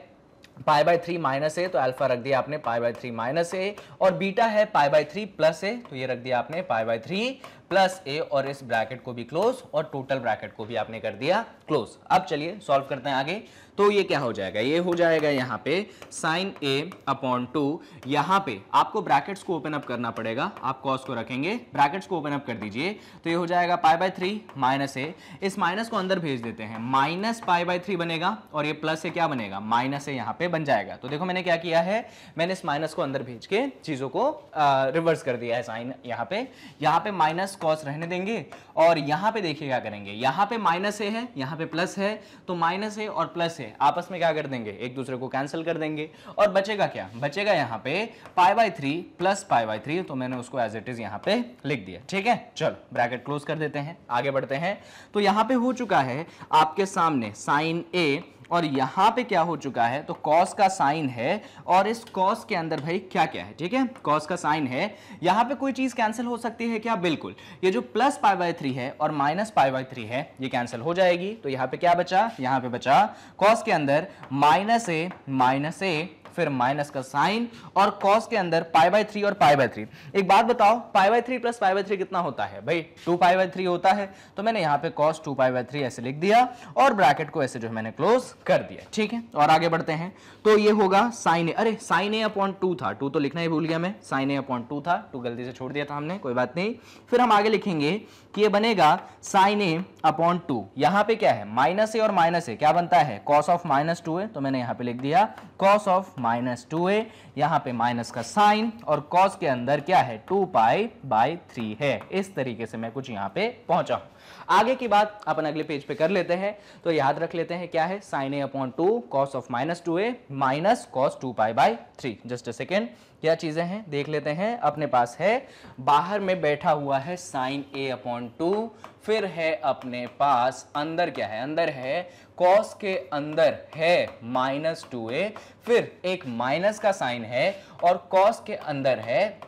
π/3 माइनस A तो अल्फा रख दिया आपने π/3 माइनस A और बीटा है π/3 प्लस A तो ये रख दिया आपने π/3 प्लस ए और इस ब्रैकेट को भी क्लोज और टोटल ब्रैकेट को भी आपने कर दिया क्लोज। अब चलिए सॉल्व करते हैं आगे। तो ये क्या हो जाएगा, ये हो जाएगा यहाँ पे साइन ए अपॉन 2, यहाँ पे आपको ब्रैकेट्स को ओपन अप करना पड़ेगा, आप कॉस को रखेंगे, ब्रैकेट्स को ओपन अप कर दीजिए, तो ये हो जाएगा पाई बाय 3 माइनस ए, इस माइनस को अंदर भेज देते हैं, माइनस पाई बाय 3 बनेगा और ये प्लस से क्या बनेगा, माइनस से यहाँ पे बन जाएगा। तो देखो मैंने क्या किया है, मैंने इस माइनस को अंदर भेज के चीजों को रिवर्स कर दिया है साइन, यहाँ पे माइनस कॉस रहने देंगे और यहाँ पे देखिए क्या करेंगे, यहाँ पे माइनस ए है, यहाँ पे प्लस है, तो माइनस ए और प्लस ए आपस में क्या कर देंगे, एक दूसरे को कैंसिल कर देंगे और बचेगा क्या, बचेगा यहाँ पे पाई बाय 3 प्लस पाई बाय 3, तो मैंने उसको एज इट इज यहाँ पे लिख दिया। ठीक है, चलो ब्रैकेट क्लोज कर देते हैं, आगे बढ़ते हैं। तो यहाँ पे हो चुका है आपके सामने साइन ए और यहां पे क्या हो चुका है, तो कॉस का साइन है और इस कॉस के अंदर भाई क्या क्या है, ठीक है, कॉस का साइन है, यहां पे कोई चीज कैंसिल हो सकती है क्या, बिल्कुल, ये जो प्लस पाई बाय 3 है और माइनस पाई बाय 3 है ये कैंसिल हो जाएगी। तो यहां पे क्या बचा, यहां पे बचा कॉस के अंदर माइनस ए फिर माइनस का साइन और कॉस के अंदर पाई बाय 3 और पाई बाय 3। एक बात बताओ, पाई बाय 3 प्लस पाई बाय 3 कितना होता है भाई, 2 पाई बाय 3 होता है, तो मैंने यहाँ पे कॉस 2 पाई बाय 3 ऐसे लिख दिया और ब्रैकेट को ऐसे जो मैंने क्लोज कर दिया। ठीक है, और आगे बढ़ते हैं। तो ये होगा साइन ए, अरे साइन ए अपॉन 2 था, 2 तो लिखना ही भूल गया मैं, साइन ए अपॉन 2 था, 2 गलती से छोड़ दिया था हमने, कोई बात नहीं। फिर हम आगे लिखेंगे कि ये बनेगा साइन ए अपॉन 2, यहाँ पे क्या है, माइनस ए और माइनस ए क्या बनता है, कॉस ऑफ माइनस 2 ए, तो मैंने यहाँ पे लिख दिया कॉस ऑफ माइनस 2a, यहां पे माइनस का साइन और कॉस के अंदर क्या है, 2 पाई बाय 3 है। इस तरीके से मैं कुछ यहां पे पहुंचा हूं। आगे की बात अपन अगले पेज पे कर लेते हैं। तो याद रख लेते हैं क्या है, sine a upon 2 cos of minus 2a minus cos 2 pi by 3। Just a second, क्या चीजें हैं देख लेते हैं। अपने पास है, बाहर में बैठा हुआ है साइन ए अपॉन 2, फिर है अपने पास अंदर क्या है, अंदर है कॉस के अंदर है माइनस 2a, फिर एक माइनस का साइन है और कॉस के अंदर है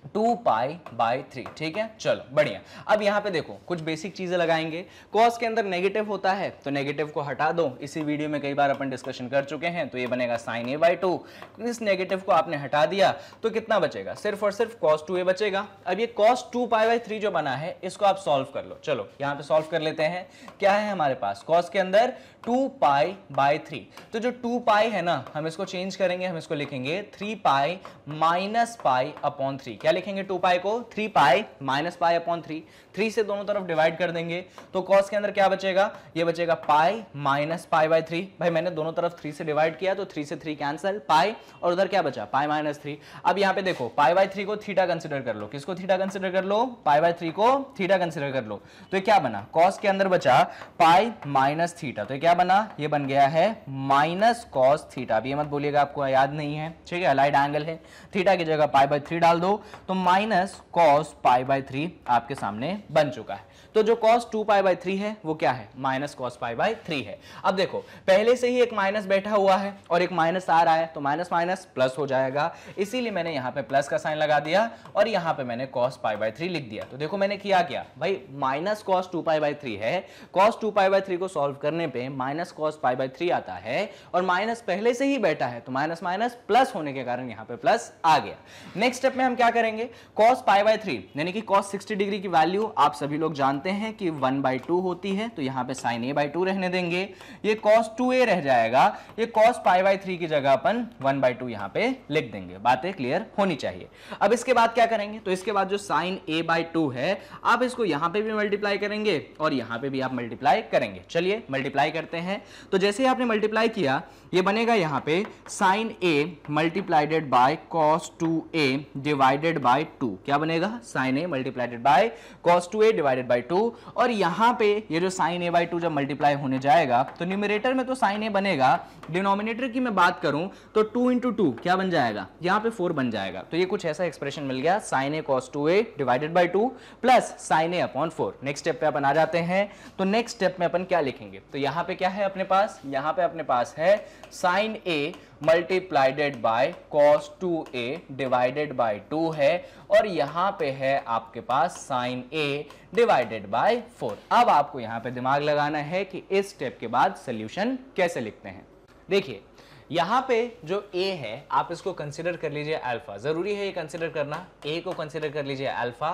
2 पाई बाय 3। ठीक है, चलो बढ़िया। अब यहाँ पे देखो कुछ बेसिक चीजें लगाएंगे। कॉस के अंदर नेगेटिव होता है तो नेगेटिव को हटा दो, इसी वीडियो में कई बार अपन डिस्कशन कर चुके हैं। तो ये बनेगा साइन ए बाय 2, इस नेगेटिव को आपने हटा दिया तो कितना बचेगा, सिर्फ और सिर्फ कॉस 2a बचेगा। अब ये कॉस 2 पाई बाय 3 जो बना है इसको आप सॉल्व कर लो। चलो यहाँ पे सॉल्व कर लेते हैं। क्या है हमारे पास, कॉस के अंदर 2 पाई बाय 3, तो जो 2 पाई है ना हम इसको चेंज करेंगे, हम इसको लिखेंगे 3 पाई माइनस पाई अपॉन 3। क्या लिखेंगे 2 पाई को, 3 पाई माइनस पाई अपॉन 3, 3 से दोनों तरफ डिवाइड कर देंगे तो कॉस के अंदर क्या बचेगा, ये बचेगा पाई माइनस पाई बाय 3। भाई मैंने दोनों तरफ 3 से डिवाइड किया तो 3 से 3 कैंसिल, पाई और उधर क्या बचा, पाई माइनस 3। अब यहाँ पे देखो पाई बाय 3 को थीटा कंसिडर कर लो, किसको थीटा कंसिडर कर लो, पाई बाय 3 को थीटा कंसिडर कर लो। तो ये क्या बना, कॉस के अंदर बचा पाई माइनस थीटा, तो ये क्या बना, ये बन गया है माइनस कॉस थीटा। अब ये मत बोलिएगा आपको याद नहीं है, ठीक है, अलाइड एंगल है, थीटा की जगह पाई बाय 3 डाल दो तो माइनस कॉस पाई बाय 3 आपके सामने बन चुका है। तो जो कॉस 2 पाई बाय 3 है वो क्या है, माइनस कॉस पाई बाय 3 है। अब देखो पहले से ही एक माइनस बैठा हुआ है और एक माइनस आ रहा है तो माइनस माइनस प्लस हो जाएगा, इसीलिए मैंने यहाँ पे प्लस का साइन लगा दिया और यहाँ पे मैंने कॉस पाई बाय 3 लिख दिया। तो देखो मैंने किया क्या भाई, माइनस कॉस 2 पाई बाय 3 है, कॉस 2 पाई बाय 3 को सॉल्व करने पे माइनस कॉस पाई बाय 3 आता है और माइनस पहले से ही बैठा है तो माइनस माइनस प्लस होने के कारण यहाँ पे प्लस आ गया। नेक्स्ट स्टेप में हम क्या करेंगे, कॉस पाई बाय 3 यानी कि कॉस 60 डिग्री की वैल्यू आप सभी लोग जानते हैं कि 1/2 होती है, तो यहाँ पे साइन ए बाय 2 रहने देंगे, ये cos 2a रह जाएगा, ये cos पाई बाय 3 की जगह अपन 1/2 यहाँ पे लिख देंगे। बातें क्लियर होनी चाहिए। अब इसके बाद क्या करेंगे, तो इसके बाद जो साइन a बाय 2 है आप इसको यहाँ पे भी मल्टीप्लाई करेंगे और यहाँ पे भी आप मल्टीप्लाई करेंगे। चलिए मल्टीप्लाई करते हैं। तो जैसे ही आपने मल्टीप्लाई किया ये बनेगा यहाँ पे sine a multiplied by cos 2a divided by 2। क्या बनेगा, sine a multiplied by cos 2a divided by 2। और यहाँ पे ये जो साइन a बाय 2 जब मल्टीप्लाई होने जाएगा तो न्यूमरेटर में तो साइन a बनेगा, डिनोमिनेटर की मैं बात करूं तो 2 इंटू 2 क्या बन जाएगा, यहाँ पे 4 बन जाएगा। तो ये कुछ ऐसा एक्सप्रेशन मिल गया, sine a cos 2a divided by 2 plus sine a upon 4। Next step पे अपन आ जाते हैं। तो नेक्स्ट स्टेप में अपन क्या लिखेंगे, तो यहाँ पे क्या है अपने पास, यहाँ पे अपने पास है sine a multiplied by cos 2a divided by 2 है और यहाँ पे है आपके पास साइन a डिवाइडेड बाय 4। अब आपको यहाँ पे दिमाग लगाना है कि इस स्टेप के बाद सॉल्यूशन कैसे लिखते हैं। देखिए यहाँ पे जो a है आप इसको कंसिडर कर लीजिए अल्फा, जरूरी है ये कंसिडर करना, a को कंसिडर कर लीजिए अल्फा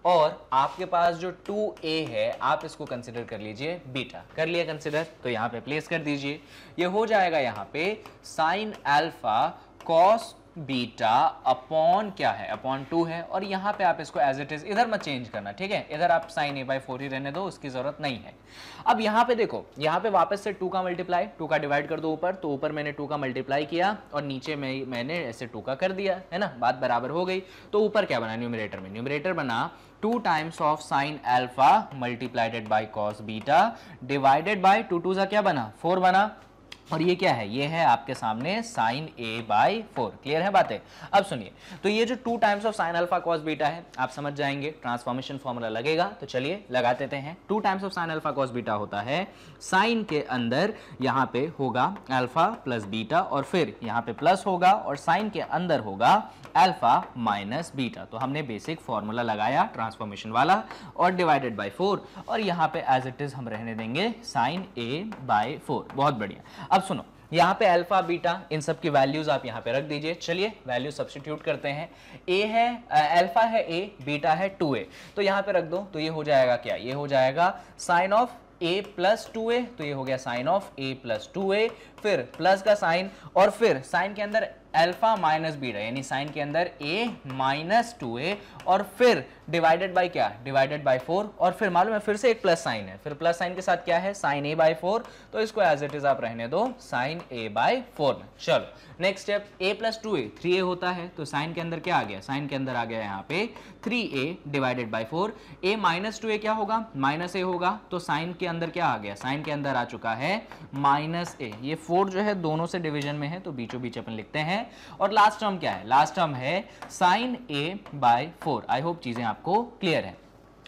और आपके पास जो 2a है आप इसको कंसिडर कर लीजिए बीटा। कर लिया कंसिडर, तो यहां पे प्लेस कर दीजिए। ये हो जाएगा यहां पे sine alpha cos beta upon क्या है, अपॉन 2 है। और यहां पे आप इसको एज इट इज, इधर मत चेंज करना, ठीक है, इधर आप साइन a/4 ही रहने दो, उसकी जरूरत नहीं है। अब यहां पे देखो, यहां पे वापस से 2 का मल्टीप्लाई, 2 का डिवाइड कर दो ऊपर, तो ऊपर मैंने 2 का मल्टीप्लाई किया और नीचे में मैंने ऐसे 2 का कर दिया, है ना, बात बराबर हो गई। तो ऊपर क्या बना न्यूमरेटर में, न्यूमरेटर बना 2 times of sine alpha मल्टीप्लाइडेड by cos beta divided by 2 2 क्या बना, 4 बना। और ये क्या है, ये है आपके सामने साइन a/4। क्लियर है बातें? अब सुनिए, तो ये जो 2 times of sine alpha cos beta है आप समझ जाएंगे, ट्रांसफॉर्मेशन फॉर्मूला लगेगा, तो चलिए लगा देते हैं। 2 times of sine alpha cos beta होता है साइन के अंदर यहां पे होगा अल्फा प्लस बीटा और फिर यहां पे प्लस होगा और साइन के अंदर होगा अल्फा माइनस बीटा। तो हमने बेसिक फॉर्मूला लगाया ट्रांसफॉर्मेशन वाला और डिवाइडेड बाय 4 और यहां पे एज इट इज हम रहने देंगे साइन a/4। बहुत बढ़िया। अब सुनो, यहाँ पे अल्फा बीटा इन सब की वैल्यूज आप यहाँ पे रख दीजिए। चलिए वैल्यू सब्स्टिट्यूट करते हैं। a है अल्फा है a, बीटा है 2a, तो यहाँ पे रख दो। तो ये हो जाएगा क्या, ये हो जाएगा sign of a plus 2a, तो ये हो गया sign of a plus 2a, फिर प्लस का साइन और फिर साइन के अंदर अल्फा माइनस बीटा, यानी साइन के अंदर a माइनस 2a और फिर डिवाइडेड बाय क्या, डिवाइडेड बाय 4 और फिर मालूम है फिर से एक प्लस साइन है, फिर प्लस साइन के साथ क्या है साइन a/4, तो इसको एज इट इज आप रहने दो साइन a/4 में। चलो next step, a plus 2a 3a होता है, तो साइन के अंदर क्या आ गया, साइन के अंदर आ गया यहाँ पे 3a divided by 4। a minus 2a क्या होगा, माइनस a होगा, तो साइन के अंदर क्या आ गया, साइन के अंदर आ चुका है माइनस a। ये 4 जो है दोनों से डिवीजन में है, तो बीचों बीच अपन लिखते हैं। और लास्ट टर्म क्या है, लास्ट टर्म है साइन a/4। आई होप चीजें आपको क्लियर है।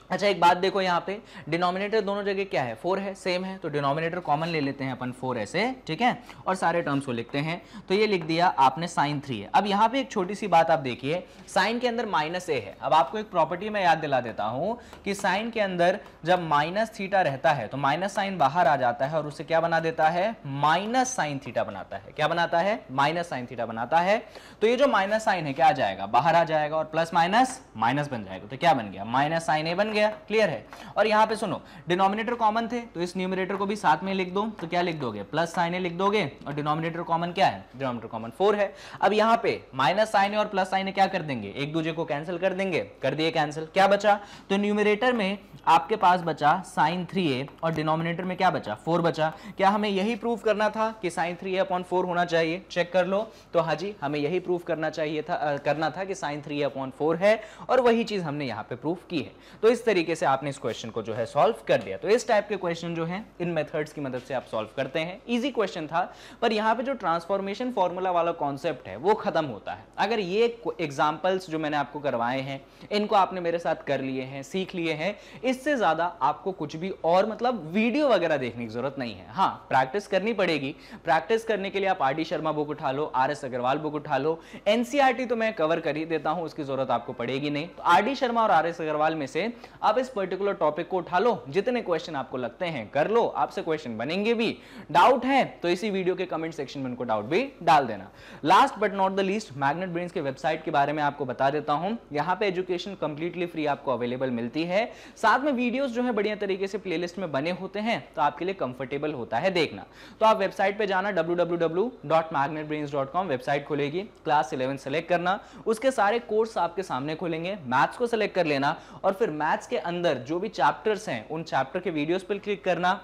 अच्छा एक बात देखो, यहाँ पे डिनोमिनेटर दोनों जगह क्या है, 4 है, सेम है, तो डिनोमिनेटर कॉमन ले लेते हैं अपन 4 ऐसे, ठीक है, और सारे टर्म्स को लिखते हैं। तो ये लिख दिया आपने साइन 3 है। अब यहाँ पे एक छोटी सी बात आप देखिए, साइन के अंदर माइनस a है। अब आपको एक प्रॉपर्टी मैं याद दिला देता हूँ कि साइन के अंदर जब माइनस थीटा रहता है तो माइनस साइन बाहर आ जाता है और उसे क्या बना देता है, माइनस साइन थीटा बनाता है। क्या बनाता है, माइनस साइन थीटा बनाता है। तो ये जो माइनस साइन है क्या आ जाएगा, बाहर आ जाएगा और प्लस माइनस माइनस बन जाएगा, तो क्या बन गया, माइनस साइन a बन गया। क्लियर है? और यहां पे सुनो, डिनोमिनेटर कॉमन थे तो इस न्यूमरेटर को भी साथ में लिख दो, तो क्या लिख दोगे, प्लस साइन ए लिख दोगे और डिनोमिनेटर कॉमन क्या है, डिनोमिनेटर कॉमन 4 है। अब यहां पे माइनस साइन ए और प्लस साइन ए क्या कर देंगे, एक दूसरे को कैंसिल कर देंगे, कर दिए कैंसिल। क्या बचा, तो न्यूमरेटर में आपके पास बचा साइन 3a और डिनोमिनेटर में क्या बचा, 4 बचा। क्या हमें यही प्रूफ करना था कि साइन 3a/4 होना चाहिए, चेक कर लो। तो हाँ जी, हमें यही प्रूफ करना चाहिए था, करना था कि साइन 3a/4 है और वही चीज हमने यहाँ पे प्रूफ की है। तो इस तरीके से आपने इस क्वेश्चन को जो है सॉल्व कर दिया। तो इस टाइप के क्वेश्चन जो है इन मेथड्स की मदद से आप सॉल्व करते हैं। इजी क्वेश्चन था, पर यहाँ पे जो ट्रांसफॉर्मेशन फॉर्मूला वाला कॉन्सेप्ट है वो खत्म होता है। अगर ये एग्जांपल्स जो मैंने आपको करवाए हैं इनको आपने मेरे साथ कर लिए हैं, सीख लिए हैं, इससे ज्यादा आपको कुछ भी और मतलब वीडियो वगैरह देखने की जरूरत नहीं है। हाँ, प्रैक्टिस करनी पड़ेगी। प्रैक्टिस करने के लिए आप आर डी शर्मा बुक उठा लो, आर एस अग्रवाल बुक उठा लो। एनसीईआरटी तो मैं कवर कर ही देता हूं, उसकी जरूरत आपको पड़ेगी नहीं। तो आर डी शर्मा और आर एस अग्रवाल में से आप इस पर्टिकुलर टॉपिक को उठा लो, जितने क्वेश्चन आपको लगते हैं कर लो, आपसे क्वेश्चन बनेंगे भी। डाउट है तो इसी वीडियो के कमेंट सेक्शन में उनको डाउट भी डाल देना। Last but not the least, magnet brains के वेबसाइट के बारे में आपको बता देता हूं। यहां पे एजुकेशन कंप्लीटली फ्री आपको अवेलेबल मिलती है, साथ में वीडियोस जो है बढ़िया तरीके से प्लेलिस्ट में बने होते हैं, तो आपके लिए कंफर्टेबल होता है देखना। तो आप वेबसाइट पे जाना, www.magnetbrains.com वेबसाइट खुलेगी, क्लास 11 सेलेक्ट करना, उसके सारे कोर्स आपके सामने खुलेंगे, मैथ्स को सेलेक्ट कर लेना और फिर मैथ्स के अंदर जो भी चैप्टर्स हैं उन चैप्टर के वीडियोस पर क्लिक करना,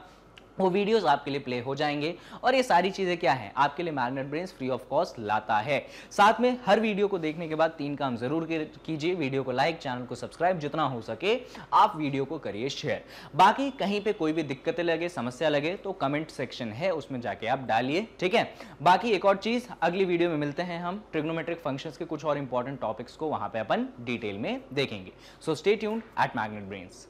वो वीडियोस आपके लिए प्ले हो जाएंगे। और ये सारी चीजें क्या हैं, आपके लिए magnet brains free of cost लाता है। साथ में हर वीडियो को देखने के बाद 3 काम जरूर कीजिए, वीडियो को लाइक, चैनल को सब्सक्राइब, जितना हो सके आप वीडियो को करिए शेयर। बाकी कहीं पे कोई भी दिक्कतें लगे, समस्या लगे तो कमेंट सेक्शन है उसमें जाके आप डालिए, ठीक है। बाकी एक और चीज, अगली वीडियो में मिलते हैं हम ट्रिग्नोमेट्रिक फंक्शंस के कुछ और इंपॉर्टेंट टॉपिक्स को वहां पे अपन डिटेल में देखेंगे। So stay tuned at Magnet brains.